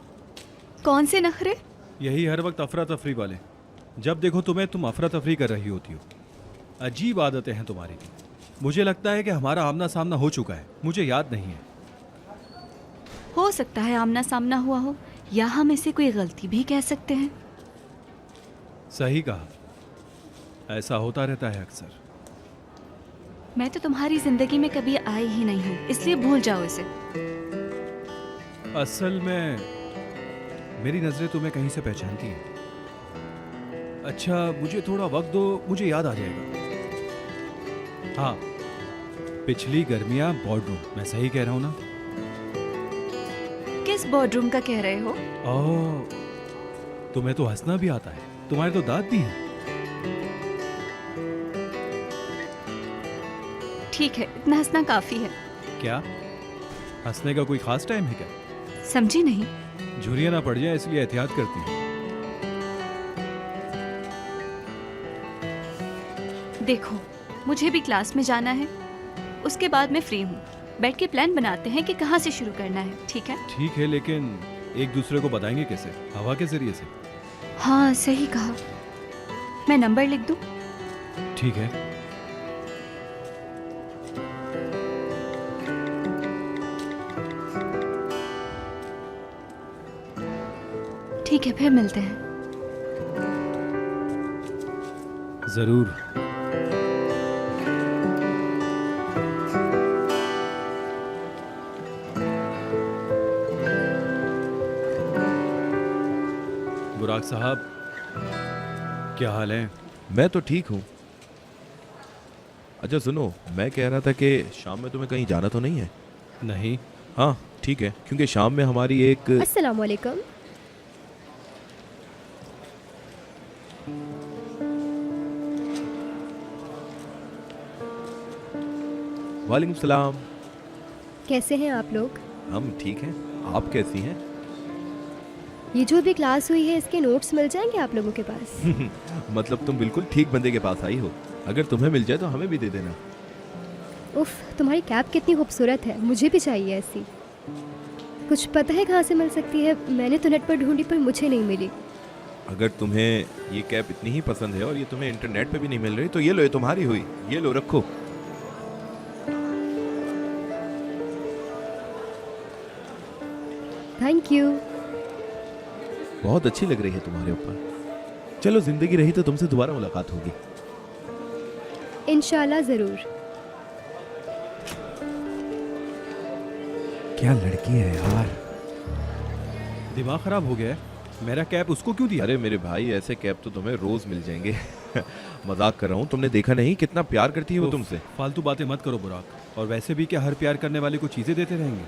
कौन से नखरे? यही हर वक्त अफरा तफरी वाले। जब देखो तुम्हें, तुम अफरा तफरी कर रही होती हो। अजीब आदतें हैं तुम्हारी। मुझे लगता है कि हमारा आमना सामना हो चुका है, मुझे याद नहीं है। हो सकता है आमना सामना हुआ हो, या हम इसे कोई गलती भी कह सकते हैं। सही कहा, ऐसा होता रहता है अक्सर। मैं तो तुम्हारी जिंदगी में कभी आई ही नहीं हूँ, इसलिए भूल जाओ इसे। असल में मेरी नजरें तुम्हें कहीं से पहचानती हैं। अच्छा, मुझे थोड़ा वक्त दो, मुझे याद आ जाएगा। हाँ, पिछली गर्मियाँ बोर्ड रूम, मैं सही कह रहा हूँ ना? किस बोर्डरूम का कह रहे हो? ओह, तुम्हें तो हंसना भी आता है, तुम्हारे तो दांत भी हैं। ठीक है, इतना हंसना काफी है। क्या हंसने का कोई खास टाइम है क्या? समझी नहीं। झुर्रियाँ ना पड़ जाए इसलिए एहतियात करती हूँ। देखो, मुझे भी क्लास में जाना है, उसके बाद मैं फ्री हूँ। बैठ के प्लान बनाते हैं कि कहाँ से शुरू करना है, ठीक है? ठीक है, लेकिन एक दूसरे को बताएंगे कैसे? हवा के जरिए से? हाँ सही कहा। मैं नंबर लिख दूँ? ठीक है। ठीक है, फिर मिलते हैं। जरूर। बुराक साहब, क्या हाल है? मैं तो ठीक हूँ। अच्छा सुनो, मैं कह रहा था कि शाम में तुम्हें कहीं जाना तो नहीं है? नहीं। हाँ ठीक है, क्योंकि शाम में हमारी एक अस्सलाम वालेकुम। वालेकुम सलाम। कैसे हैं आप लोग? हम ठीक हैं, आप कैसी हैं? ये जो भी क्लास हुई है, इसके नोट्स मिल जाएंगे आप लोगों के पास? मतलब तुम बिल्कुल ठीक बंदे के पास आई हो। अगर तुम्हें मिल जाए तो हमें भी दे देना। उफ, तुम्हारी कैप कितनी खूबसूरत है, मुझे भी चाहिए ऐसी। कुछ पता है कहाँ से मिल सकती है? मैंने तो नेट पर ढूंढी पर मुझे नहीं मिली। अगर तुम्हें ये कैप इतनी ही पसंद है और ये तुम्हें इंटरनेट पे भी नहीं मिल रही, तो ये लो, ये तुम्हारी हुई। ये लो, रखो। Thank you. बहुत अच्छी लग रही है तुम्हारे ऊपर। चलो, जिंदगी रही तो तुमसे दोबारा मुलाकात होगी। इंशाल्लाह ज़रूर। क्या लड़की है यार। दिमाग खराब हो गया है। मेरा कैप उसको क्यों दिया? अरे मेरे भाई, ऐसे कैप तो तुम्हें रोज मिल जाएंगे। मजाक कर रहा हूँ। तुमने देखा नहीं कितना प्यार करती है वो तुमसे। फालतू बातें मत करो बुराक। और वैसे भी क्या हर प्यार करने वाले को चीजें देते रहेंगे?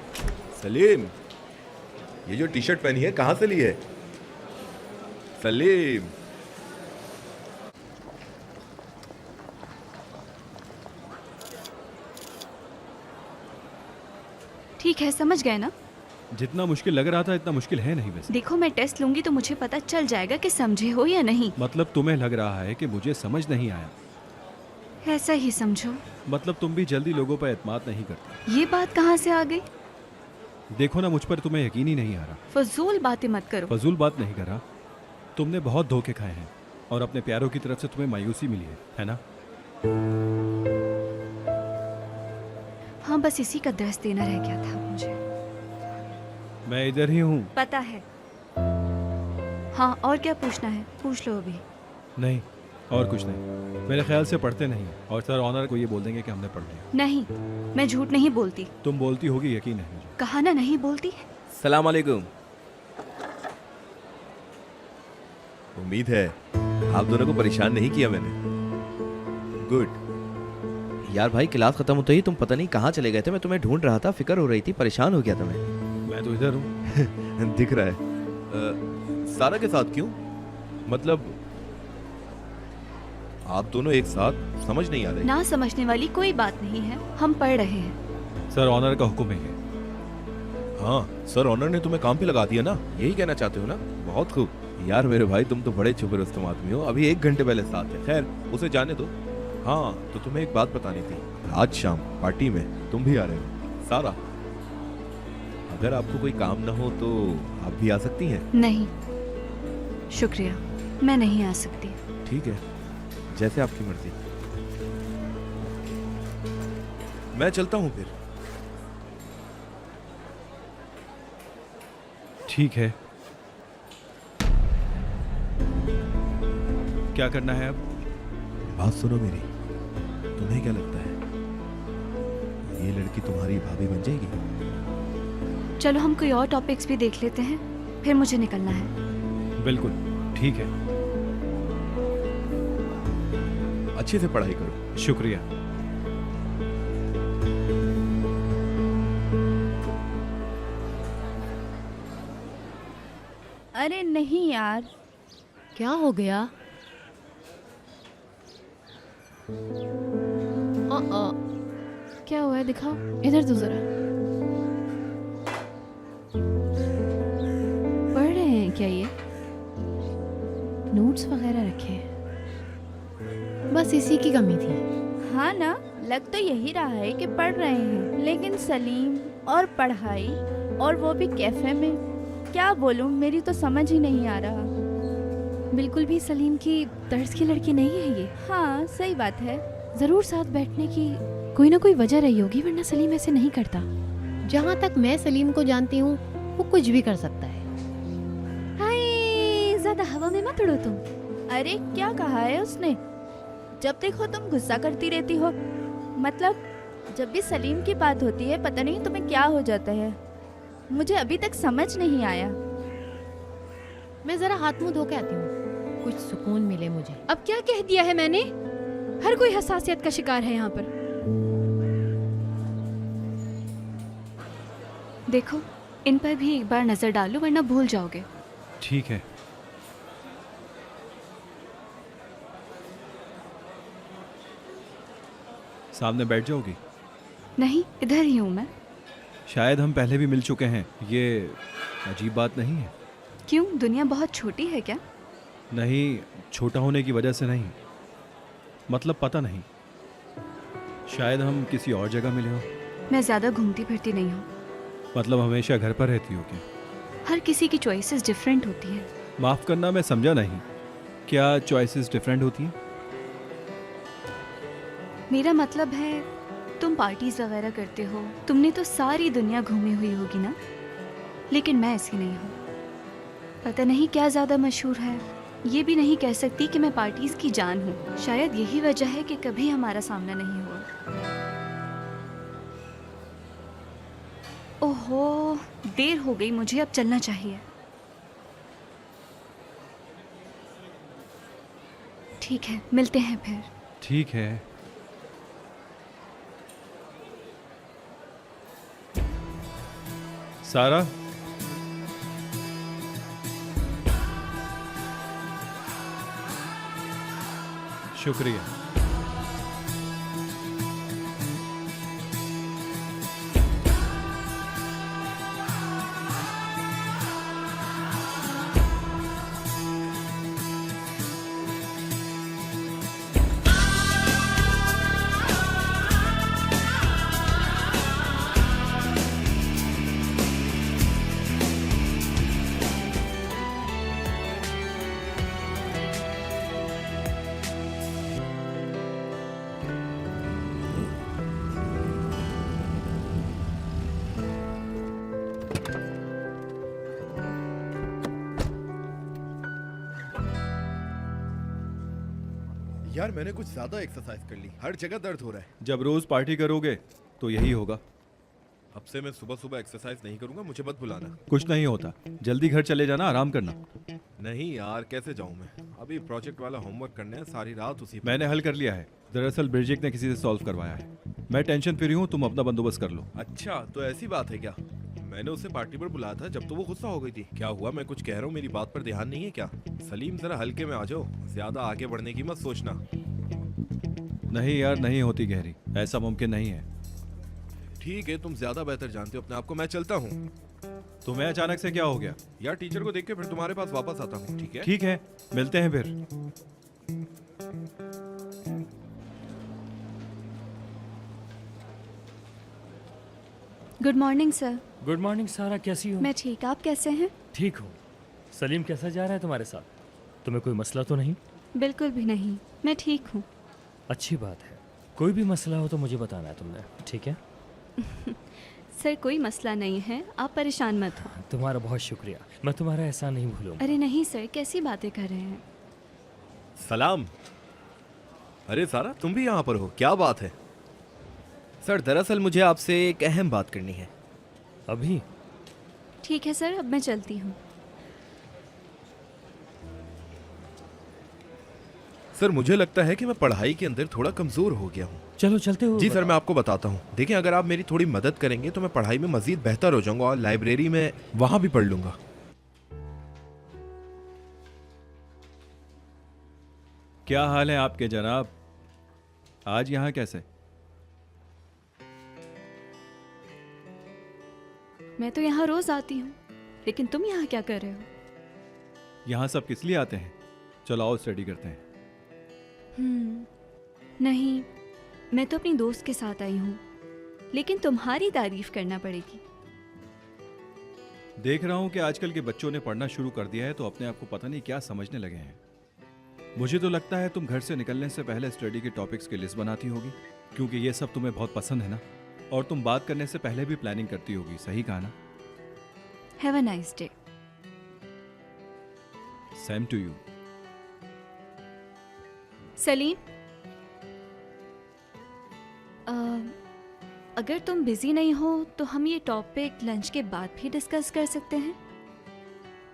सलीम, ये जो टी शर्ट पहनी है कहाँ से ली है? सलीम, ठीक है, समझ गए ना? जितना मुश्किल लग रहा था इतना मुश्किल है नहीं वैसे। देखो, मैं टेस्ट लूंगी तो मुझे पता चल जाएगा कि समझे हो या नहीं। मतलब तुम्हें लग रहा है कि मुझे समझ नहीं आया? ऐसा ही समझो। मतलब तुम भी जल्दी लोगों पर एतमाद नहीं करती। ये बात कहाँ से आ गई? देखो ना, मुझ पर तुम्हें यकीन ही नहीं आ रहा। फजूल बातें मत करो। फजूल बात नहीं कर रहा। तुमने बहुत धोखे खाए हैं और अपने प्यारों की तरफ से तुम्हें मायूसी मिली है ना? हाँ, बस इसी का दर्स देना रह गया था मुझे। मैं इधर ही हूँ। पता है। हाँ, और क्या पूछना है? पूछ लो अभी। नहीं, और कुछ नहीं। मेरे ख्याल से पढ़ते नहीं, और सर ऑनर को ये बोल देंगे कि हमने पढ़ लिया। नहीं, मैं झूठ नहीं बोलती। तुम बोलती होगी, यकीन है मुझे। कहा ना नहीं बोलती। सलाम अलैकुम। उम्मीद है आप दोनों को परेशान नहीं किया मैंने। गुड। यार भाई, क्लास खत्म होते ही तुम पता नहीं कहाँ चले गए थे। मैं तुम्हें ढूंढ रहा था, फिक्र हो रही थी, परेशान हो गया था मैं तो इधर हूँ। दिख रहा है। सारा के साथ क्यों? मतलब आप दोनों एक साथ? समझ नहीं आ रही। ना समझने वाली कोई बात नहीं है, हम पढ़ रहे हैं। सर ऑनर का हुक्म है। हाँ, सर ऑनर ने तुम्हें काम पे लगा दिया ना, यही कहना चाहते हो ना? बहुत खूब। यार मेरे भाई, तुम तो बड़े छुपे रुस्तम आदमी हो। अभी 1 घंटे पहले साथ है। खैर, उसे जाने दो। हाँ, तो तुम्हें एक बात बतानी थी। आज शाम पार्टी में तुम भी आ रहे हो सारा। अगर आपको कोई काम ना हो तो आप भी आ सकती हैं। नहीं शुक्रिया, मैं नहीं आ सकती। ठीक है, जैसे आपकी मर्जी। मैं चलता हूँ फिर। ठीक है। क्या करना है अब? बात सुनो मेरी। तुम्हें क्या लगता है ये लड़की तुम्हारी भाभी बन जाएगी? चलो हम कोई और टॉपिक्स भी देख लेते हैं, फिर मुझे निकलना है। बिल्कुल ठीक है। अच्छे से पढ़ाई करो। शुक्रिया। अरे नहीं यार। क्या हो गया? क्या हुआ है? दिखाओ इधर तो जरा। पढ़ रहे हैं क्या ये? नोट्स वगैरह रखे हैं? बस इसी की कमी थी। हाँ ना, लग तो यही रहा है कि पढ़ रहे हैं, लेकिन सलीम और पढ़ाई, और वो भी कैफे में। क्या बोलूं, मेरी तो समझ ही नहीं आ रहा। बिल्कुल भी सलीम की तर्ज की लड़की नहीं है ये। हाँ सही बात है। जरूर साथ बैठने की कोई ना कोई वजह रही होगी, वरना सलीम ऐसे नहीं करता। जहाँ तक मैं सलीम को जानती हूँ वो कुछ भी कर सकता है। हाय, ज्यादा हवा में मत उड़ो तुम। अरे क्या कहा है उसने? जब देखो तुम गुस्सा करती रहती हो। मतलब जब भी सलीम की बात होती है पता नहीं तुम्हें क्या हो जाता है। मुझे अभी तक समझ नहीं आया। मैं जरा हाथ मुंह धो के आती हूँ, कुछ सुकून मिले मुझे। अब क्या कह दिया है मैंने? हर कोई हसासियत का शिकार है यहाँ पर। देखो, इन पर भी एक बार नजर डालो वरना भूल जाओगे। ठीक है। सामने बैठ जाओगी? नहीं, इधर ही हूँ मैं। शायद हम पहले भी मिल चुके हैं, ये अजीब बात नहीं है। क्यों, दुनिया बहुत छोटी है क्या? नहीं, छोटा होने की वजह से नहीं, मतलब पता नहीं, शायद हम किसी और जगह मिले हो। मैं ज्यादा घूमती फिरती नहीं हूँ। मतलब हमेशा घर पर रहती हो क्या? हर किसी की चॉइसेस डिफरेंट होती है। माफ़ करना, मैं समझा नहीं। क्या चॉइसेस डिफरेंट होती हैं? मेरा मतलब है तुम पार्टीज वगैरह करते हो, तुमने तो सारी दुनिया घूमी हुई होगी ना, लेकिन मैं ऐसी नहीं हूँ। पता नहीं क्या ज़्यादा मशहूर है, ये भी नहीं कह सकती कि मैं पार्टीज की जान हूँ। शायद यही वजह है कि कभी हमारा सामना नहीं हुआ। ओहो, देर हो गई, मुझे अब चलना चाहिए। ठीक है, मिलते हैं फिर। ठीक है। सारा, शुक्रिया। यार मैंने कुछ ज्यादा एक्सरसाइज कर ली, हर जगह दर्द हो रहा है। जब रोज पार्टी करोगे तो यही होगा। अब से मैं सुबह सुबह एक्सरसाइज नहीं करूंगा, मुझे मत बुलाना। कुछ नहीं होता, जल्दी घर चले जाना, आराम करना। नहीं यार, कैसे जाऊं मैं? अभी प्रोजेक्ट वाला होमवर्क करना है, सारी रात उसी पर। मैंने हल कर लिया है। दरअसल ब्रिजेक ने किसी से सॉल्व करवाया है। मैं टेंशन फ्री हूँ, तुम अपना बंदोज्यास्त कर लो। अच्छा, तो ऐसी बात है क्या? मैंने उसे पार्टी पर बुलाया था जब तो वो गुस्सा हो गई थी। क्या हुआ? मैं कुछ कह रहा हूँ, मेरी बात पर ध्यान नहीं है क्या? सलीम जरा हल्के में आ जाओ, ज्यादा आगे बढ़ने की मत सोचना। नहीं यार, नहीं होती गहरी, ऐसा मुमकिन नहीं है। ठीक है, तुम ज्यादा बेहतर जानते हो अपने आप को, मैं चलता हूँ। तुम्हें अचानक से क्या हो गया? यार टीचर को देख के फिर तुम्हारे पास वापस आता हूँ, ठीक है? ठीक है, मिलते हैं फिर। Good morning sir. Good morning सारा, कैसी हो? मैं ठीक, आप कैसे हैं? ठीक हूँ। सलीम कैसा जा रहा है तुम्हारे साथ? तुम्हें कोई मसला तो नहीं? बिल्कुल भी नहीं, मैं ठीक हूँ। अच्छी बात है। कोई भी मसला हो तो मुझे बताना है तुमने, ठीक है? सर कोई मसला नहीं है, आप परेशान मत हो। तुम्हारा बहुत शुक्रिया, मैं तुम्हारा एहसान नहीं भूलूंगा। अरे नहीं सर, कैसी बातें कर रहे हैं? सलाम। अरे सारा, तुम भी यहाँ पर हो, क्या बात है? सर दरअसल मुझे आपसे एक अहम बात करनी है। अभी? ठीक है सर, अब मैं चलती हूँ। सर मुझे लगता है कि मैं पढ़ाई के अंदर थोड़ा कमजोर हो गया हूँ। चलो चलते हो। जी सर, मैं आपको बताता हूँ। देखिए, अगर आप मेरी थोड़ी मदद करेंगे तो मैं पढ़ाई में मजीद बेहतर हो जाऊंगा और लाइब्रेरी में वहां भी पढ़ लूंगा। क्या हाल है आपके जनाब? आज यहाँ कैसे? मैं तो यहाँ रोज आती हूँ, लेकिन तुम यहाँ क्या कर रहे हो? यहाँ सब किस लिए आते हैं? चलो आओ स्टडी करते हैं। नहीं, मैं तो अपनी दोस्त के साथ आई हूँ, लेकिन तुम्हारी तारीफ करना पड़ेगी। देख रहा हूँ कि आजकल के बच्चों ने पढ़ना शुरू कर दिया है तो अपने आप को पता नहीं क्या समझने लगे हैं। मुझे तो लगता है तुम घर से निकलने से पहले स्टडी के टॉपिक्स की लिस्ट बनाती होगी, क्योंकि ये सब तुम्हें बहुत पसंद है ना, और तुम बात करने से पहले भी प्लानिंग करती होगी। सही कहा ना? Have a nice day. Same to you. Salim, अगर तुम बिजी नहीं हो तो हम ये टॉपिक लंच के बाद भी डिस्कस कर सकते हैं।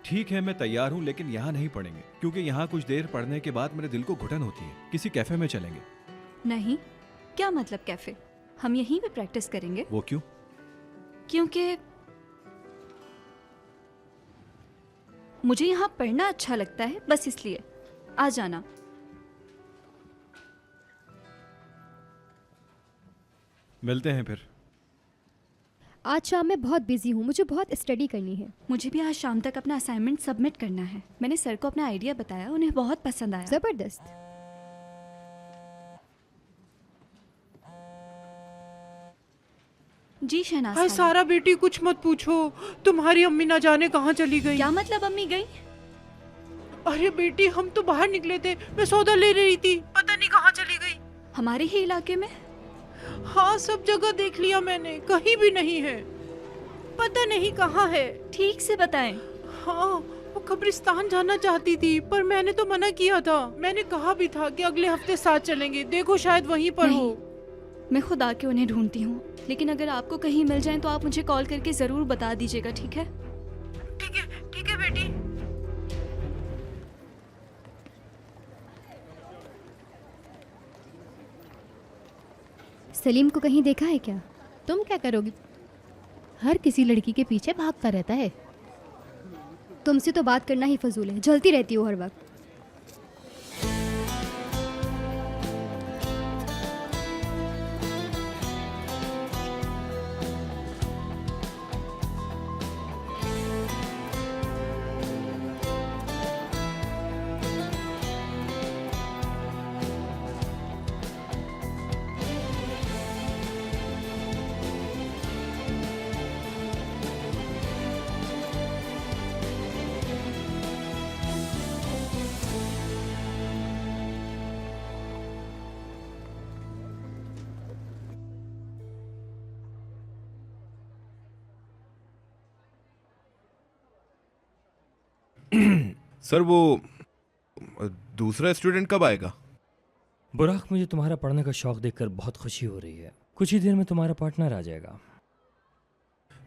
ठीक है, मैं तैयार हूँ, लेकिन यहाँ नहीं पढ़ेंगे, क्योंकि यहाँ कुछ देर पढ़ने के बाद मेरे दिल को घुटन होती है। किसी कैफे में चलेंगे। नहीं, क्या मतलब कैफे? हम यहीं पे प्रैक्टिस करेंगे। वो क्यों? क्योंकि मुझे यहाँ पढ़ना अच्छा लगता है, बस इसलिए। आ जाना। मिलते हैं फिर। आज शाम में बहुत बिजी हूँ, मुझे बहुत स्टडी करनी है। मुझे भी आज शाम तक अपना असाइनमेंट सबमिट करना है। मैंने सर को अपना आइडिया बताया, उन्हें बहुत पसंद आया। जबरदस्त। जी शहनाज हाय खाला। सारा बेटी, कुछ मत पूछो, तुम्हारी अम्मी ना जाने कहाँ चली गई। क्या मतलब अम्मी गई? अरे बेटी, हम तो बाहर निकले थे, मैं सौदा ले रही थी, पता नहीं कहाँ चली गई। हमारे ही इलाके में? हाँ, सब जगह देख लिया मैंने, कहीं भी नहीं है। पता नहीं कहाँ है। ठीक से बताएं। हाँ, वो कब्रिस्तान जाना चाहती थी पर मैंने तो मना किया था। मैंने कहा भी था कि अगले हफ्ते साथ चलेंगे, देखो शायद वहीं पर हो। मैं खुद आके उन्हें ढूंढती हूँ, लेकिन अगर आपको कहीं मिल जाए तो आप मुझे कॉल करके जरूर बता दीजिएगा, ठीक है? ठीक है बेटी। सलीम को कहीं देखा है क्या? तुम क्या करोगी? हर किसी लड़की के पीछे भागता रहता है। तुमसे तो बात करना ही फजूल है, जलती रहती हो हर वक्त। सर वो दूसरा स्टूडेंट कब आएगा? बुराक, मुझे तुम्हारा पढ़ने का शौक देखकर बहुत खुशी हो रही है। कुछ ही देर में तुम्हारा पार्टनर आ जाएगा।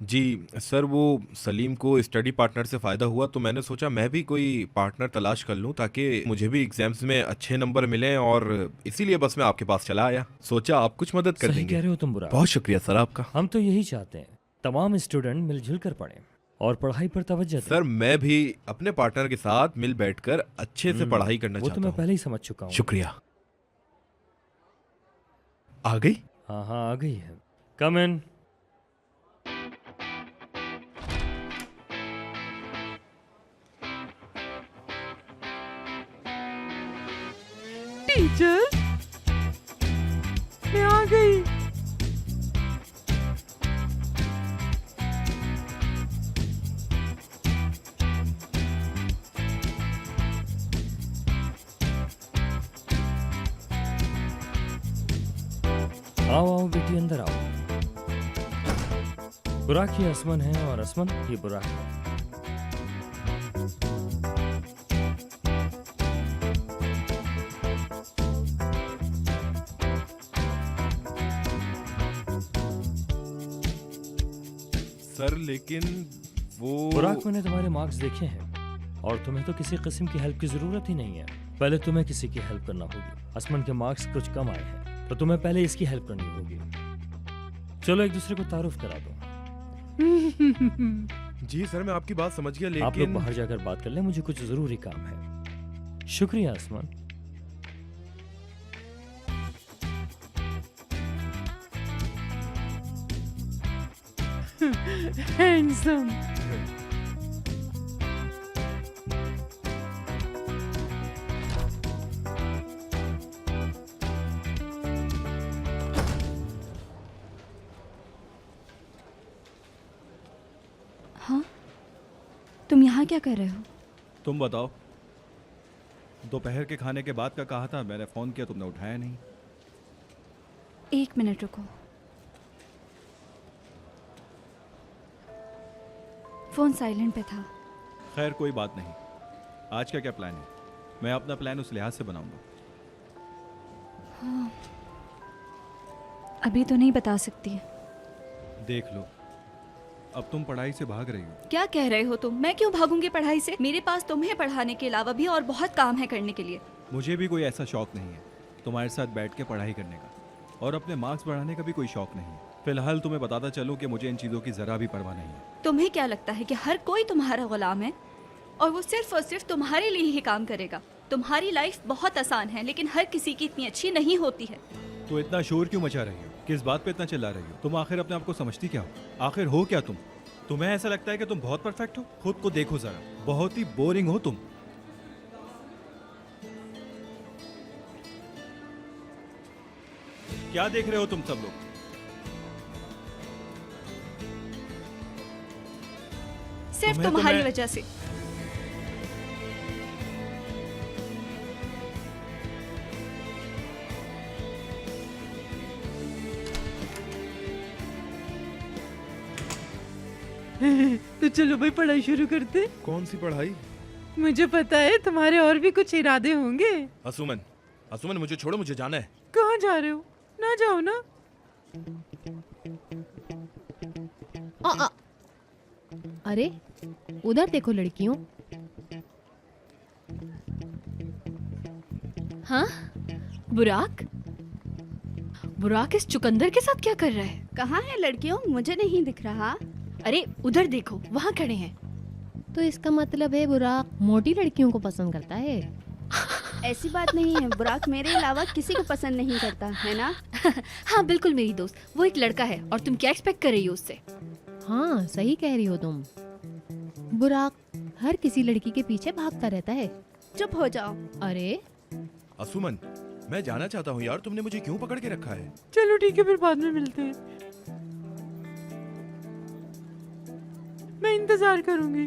जी सर, वो सलीम को स्टडी पार्टनर से फ़ायदा हुआ तो मैंने सोचा मैं भी कोई पार्टनर तलाश कर लूं ताकि मुझे भी एग्जाम्स में अच्छे नंबर मिलें, और इसीलिए बस मैं आपके पास चला आया। सोचा आप कुछ मदद कर सही देंगे। कह रहे हो तुम बुराक। बहुत शुक्रिया सर आपका। हम तो यही चाहते हैं तमाम स्टूडेंट मिलजुल कर पढ़ें और पढ़ाई पर तवज्जो दें। सर मैं भी अपने पार्टनर के साथ मिल बैठकर अच्छे से पढ़ाई करना वो चाहता तो मैं हूं। पहले ही समझ चुका हूँ। शुक्रिया। आ गई? हाँ आ गई है। कम इन। टीचर, मैं आ गई। आओ आओ बेटी, अंदर आओ। बुराक ये असमन है और असमन ये बुराक है। सर लेकिन वो बुराक, मैंने तुम्हारे मार्क्स देखे हैं और तुम्हें तो किसी किस्म की हेल्प की जरूरत ही नहीं है। पहले तुम्हें किसी की हेल्प करना होगी। असमन के मार्क्स कुछ कम आए हैं तो तुम्हें पहले इसकी हेल्प करनी होगी। चलो एक दूसरे को तारुफ करा दो। जी सर, मैं आपकी बात समझ गया, लेकिन आप लोग बाहर जाकर बात कर लें, मुझे कुछ जरूरी काम है। शुक्रिया असमान। हैंडसम। हाँ, तुम यहाँ क्या कर रहे हो? तुम बताओ। दोपहर के खाने के बाद का कहा था, मैंने फ़ोन किया तुमने उठाया नहीं। एक मिनट रुको। फोन साइलेंट पे था। खैर कोई बात नहीं। आज का क्या प्लान है? मैं अपना प्लान उस लिहाज से बनाऊंगा। हाँ, अभी तो नहीं बता सकती। देख लो, अब तुम पढ़ाई से भाग रही हो। क्या कह रहे हो तुम? मैं क्यों भागूंगी पढ़ाई से? मेरे पास तुम्हें पढ़ाने के अलावा भी और बहुत काम है करने के लिए। मुझे भी कोई ऐसा शौक नहीं है तुम्हारे साथ बैठ के पढ़ाई करने का, और अपने मार्क्स बढ़ाने का भी कोई शौक नहीं है। फिलहाल तुम्हें बताता चलूं कि मुझे इन चीज़ों की ज़रा भी परवाह नहीं है। तुम्हें क्या लगता है कि हर कोई तुम्हारा गुलाम है और वो सिर्फ और सिर्फ तुम्हारे लिए ही काम करेगा? तुम्हारी लाइफ बहुत आसान है लेकिन हर किसी की इतनी अच्छी नहीं होती है। तो इतना शोर क्यों मचा रही हो? किस बात पे इतना चिल्ला रही हो? तुम आखिर अपने आप को समझती क्या हो? आखिर हो क्या तुम? तुम्हें ऐसा लगता है कि तुम बहुत परफेक्ट हो? खुद को देखो जरा, बहुत ही बोरिंग हो तुम। क्या देख रहे हो तुम सब लोग? सिर्फ तुम्हें तो तुम्हारी मैं- वजह से। तो चलो भाई पढ़ाई शुरू करते। कौन सी पढ़ाई? मुझे पता है तुम्हारे और भी कुछ इरादे होंगे। असुमन, असुमन मुझे छोड़ो, मुझे जाना है। कहाँ जा रहे हो? ना जाओ ना। अरे उधर देखो लड़कियों। हाँ बुराक, बुराक इस चुकंदर के साथ क्या कर रहा है? कहाँ है लड़कियों? मुझे नहीं दिख रहा। अरे उधर देखो, वहाँ खड़े हैं। तो इसका मतलब है बुराक मोटी लड़कियों को पसंद करता है। ऐसी बात नहीं है, बुराक मेरे अलावा किसी को पसंद नहीं करता है ना। हाँ बिल्कुल मेरी दोस्त, वो एक लड़का है और तुम क्या एक्सपेक्ट कर रही हो उससे? हाँ सही कह रही हो तुम। बुराक हर किसी लड़की के पीछे भागता रहता है। चुप हो जाओ। अरे असुमन, मैं जाना चाहता हूँ यार, तुमने मुझे क्यों पकड़ के रखा है? चलो ठीक है, फिर बाद में मिलते हैं। मैं इंतजार करूंगी।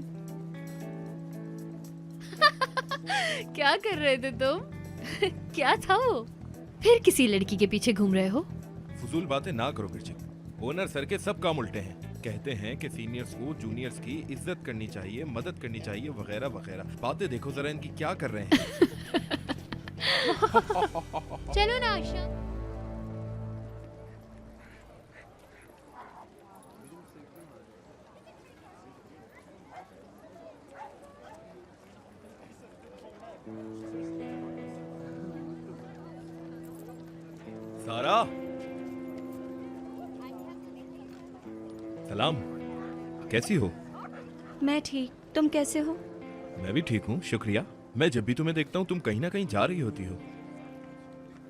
क्या कर रहे थे तुम? क्या था वो? फिर किसी लड़की के पीछे घूम रहे हो? फजूल बातें ना करो मिर्चिक। ओनर सर के सब काम उल्टे हैं। कहते हैं कि सीनियर्स को जूनियर्स की इज्जत करनी चाहिए, मदद करनी चाहिए, वगैरह वगैरह। बातें देखो जरा इनकी क्या कर रहे हैं। चलो ना आशा। सारा, सलाम, कैसी हो? मैं ठीक, तुम कैसे हो? मैं भी ठीक हूँ, शुक्रिया। मैं जब भी तुम्हें देखता हूँ तुम कहीं ना कहीं जा रही होती हो।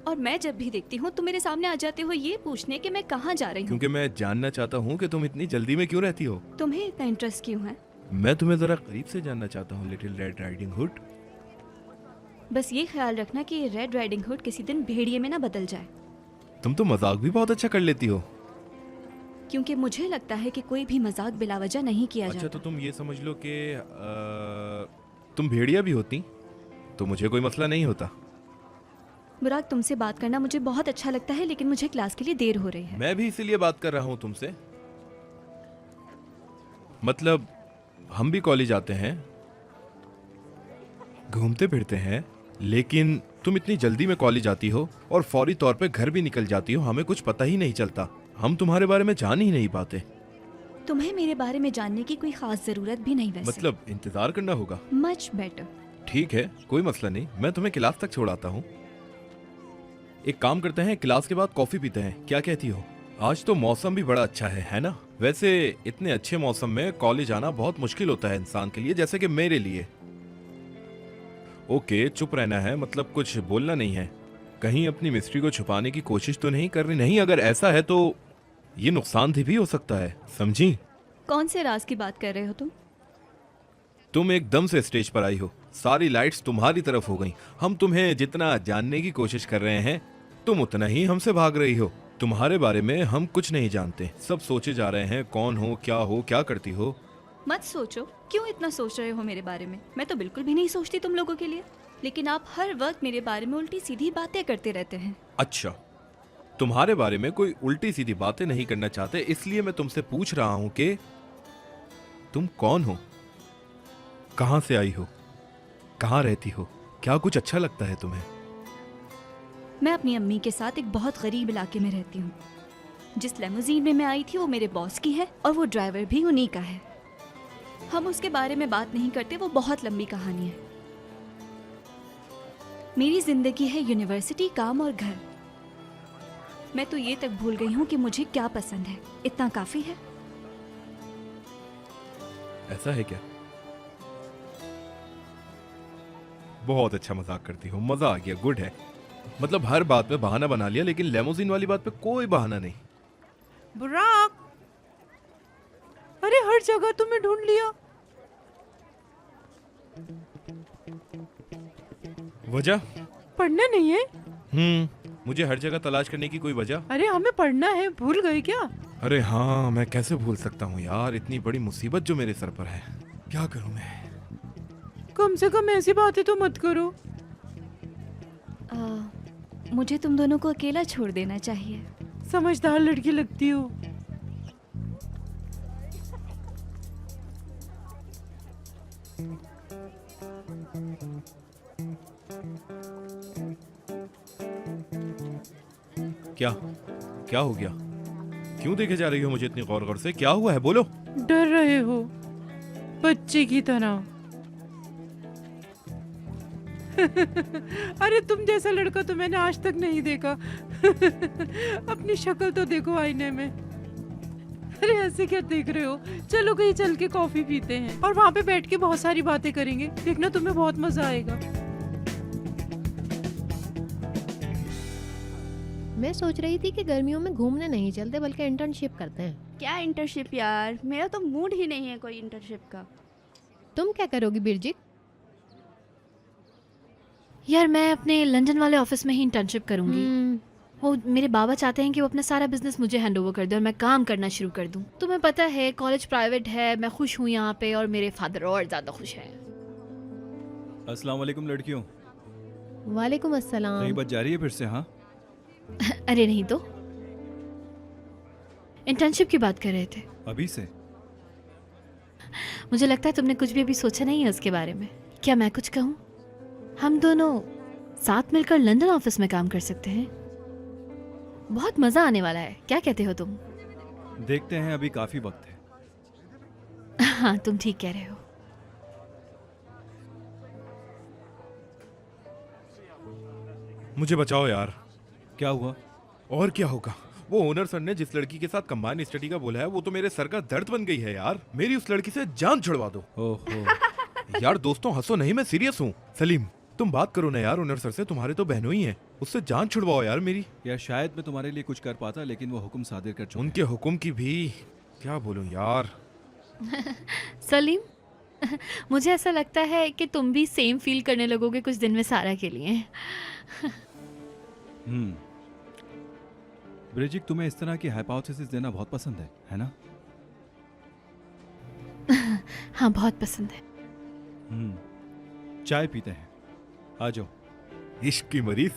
और मैं जब भी देखती हूँ तुम मेरे सामने आ जाते हो ये पूछने कि मैं कहाँ जा रही हूँ। क्योंकि मैं जानना चाहता हूँ कि तुम इतनी जल्दी में क्यों रहती हो। तुम्हें इतना इंटरेस्ट क्यों है? मैं तुम्हें जरा करीब से जानना चाहता हूँ, लिटिल रेड राइडिंग हुड। बस ये ख्याल रखना कि ये रेड राइडिंग हुड किसी दिन भेड़िए में ना बदल जाए। तुम तो मजाक भी बहुत अच्छा कर लेती हो। क्योंकि मुझे लगता है कि कोई भी मजाक बिला वजह नहीं किया अच्छा, जाता। तो तुम ये समझ लो कि तुम भेड़िया भी होती तो मुझे कोई मसला नहीं होता। बुराक, तुमसे बात करना मुझे बहुत अच्छा लगता है, लेकिन मुझे क्लास के लिए देर हो रही है। मैं भी इसीलिए बात कर रहा हूँ तुमसे। मतलब हम भी कॉलेज आते हैं, घूमते फिरते हैं, लेकिन तुम इतनी जल्दी में कॉलेज आती हो और फौरी तौर पे घर भी निकल जाती हो, हमें कुछ पता ही नहीं चलता। हम तुम्हारे बारे में जान ही नहीं पाते। तुम्हें मेरे बारे में जानने की कोई खास जरूरत भी नहीं वैसे। मतलब इंतजार करना होगा। Much better. ठीक है, कोई मसला नहीं, मैं तुम्हें क्लास तक छोड़ाता हूँ। एक काम करते हैं, क्लास के बाद कॉफी पीते हैं, क्या कहती हो? आज तो मौसम भी बड़ा अच्छा है ना? वैसे इतने अच्छे मौसम में कॉलेज आना बहुत मुश्किल होता है इंसान के लिए, जैसे कि मेरे लिए। ओके, चुप रहना है, मतलब कुछ बोलना नहीं है। कहीं अपनी मिस्ट्री को छुपाने की कोशिश तो नहीं कर रही? नहीं, अगर ऐसा है तो ये नुकसानदेह भी हो सकता है, समझी? कौन से राज की बात कर रहे हो तुम? तुम एकदम से स्टेज पर आई हो, सारी लाइट्स तुम्हारी तरफ हो गई। हम तुम्हें जितना जानने की कोशिश कर रहे हैं तुम उतना ही हमसे भाग रही हो। तुम्हारे बारे में हम कुछ नहीं जानते, सब सोचे जा रहे हैं कौन हो, क्या करती हो। मत सोचो, क्यों इतना सोच रहे हो मेरे बारे में? मैं तो बिल्कुल भी नहीं सोचती तुम लोगों के लिए, लेकिन आप हर वक्त मेरे बारे में उल्टी सीधी बातें करते रहते हैं। अच्छा, तुम्हारे बारे में कोई उल्टी सीधी बातें नहीं करना चाहते, इसलिए मैं तुमसे पूछ रहा हूं कि तुम कौन हो, कहां से आई हो, कहां रहती हो, क्या कुछ अच्छा लगता है तुम्हें? मैं अपनी अम्मी के साथ एक बहुत गरीब इलाके में रहती हूँ। जिस लेमोजीन में मैं आई थी वो मेरे बॉस की है और वो ड्राइवर भी उन्हीं का है। हम उसके बारे में बात नहीं करते, वो बहुत लंबी कहानी है। मेरी जिंदगी है यूनिवर्सिटी, काम और घर। मैं तो ये तक भूल गई हूँ कि मुझे क्या पसंद है। इतना काफी है। ऐसा है क्या? बहुत अच्छा मजाक करती हो, मजा आ गया, गुड है। मतलब हर बात में बहाना बना लिया, लेकिन लेमोजीन वाली बात पे कोई बहाना नहीं। बुराक, अरे हर जगह तुम्हें ढूंढ लिया। वजह? पढ़ना नहीं है? मुझे हर जगह तलाश करने की कोई वजह? अरे हमें पढ़ना है, भूल गए क्या? अरे हाँ, मैं कैसे भूल सकता हूँ यार, इतनी बड़ी मुसीबत जो मेरे सर पर है। क्या करूँ मैं? कम से कम ऐसी बातें तो मत करो। मुझे तुम दोनों को अकेला छोड़ देना चाहिए। समझदार लड़की लगती हो। क्या क्या हो गया? क्यों देखे जा रही हो मुझे इतनी गौर गौर से? क्या हुआ है, बोलो। डर रहे हो बच्चे की तरह। अरे तुम जैसा लड़का तो मैंने आज तक नहीं देखा। अपनी शक्ल तो देखो आईने में। अरे ऐसे क्या देख रहे हो? चलो कहीं चल के कॉफी पीते हैं और वहाँ पे बैठ के बहुत सारी बातें करेंगे। देखना तुम्हें बहुत मजा आएगा। मैं सोच रही थी कि गर्मियों में घूमने नहीं चलते बल्कि इंटर्नशिप करते हैं। क्या इंटर्नशिप यार, मेरा तो मूड ही नहीं है कोई इंटर्नशिप का। तुम क्या करोगी बिरजिक? यार मैं अपने लंदन वाले ऑफिस में ही इंटर्नशिप करूंगी। वो मेरे बाबा चाहते हैं कि वो अपना सारा बिजनेस मुझे हैंड ओवर कर दे और मैं काम करना शुरू कर दूं। तुम्हें पता है कॉलेज प्राइवेट है, मैं खुश हूँ यहाँ पे और मेरे फादर और ज़्यादा खुश हैं। अस्सलाम वालेकुम लड़कियों। वालेकुम अस्सलाम। नई बात जारी है फिर से? हाँ अरे नहीं तो इंटर्नशिप की बात कर रहे थे। अभी से? मुझे लगता है तुमने कुछ भी अभी सोचा नहीं है उसके बारे में। क्या मैं कुछ कहूँ? हम दोनों साथ मिलकर लंदन ऑफिस में काम कर सकते हैं। बहुत मजा आने वाला है, क्या कहते हो तुम? देखते हैं, अभी काफी वक्त है। हाँ तुम ठीक कह रहे हो। मुझे बचाओ यार। क्या हुआ? और क्या होगा, वो ओनर सर ने जिस लड़की के साथ कंबाइन स्टडी का बोला है वो तो मेरे सर का दर्द बन गई है यार। मेरी उस लड़की से जान छुड़वा दो। ओहो। यार दोस्तों हंसो नहीं, मैं सीरियस हूँ। सलीम तुम बात करो ना यार ओनर सर से, तुम्हारे तो बहनों ही हैं, उससे जान छुड़वाओ यार मेरी। यार शायद मैं तुम्हारे लिए कुछ कर पाता, लेकिन वो हुक्म सादिर कर चुके हैं। उनके हुक्म की भी क्या बोलूं यार। सलीम मुझे ऐसा लगता है कि तुम भी सेम फील करने लगोगे कुछ दिन में सारा के लिए। ब्रिजिक, तुम्हें इस तरह की हाइपोथेसिस देना बहुत पसंद है ना? हाँ बहुत पसंद है। चाय पीते हैं, आ जाओ। इश्क की मरीज।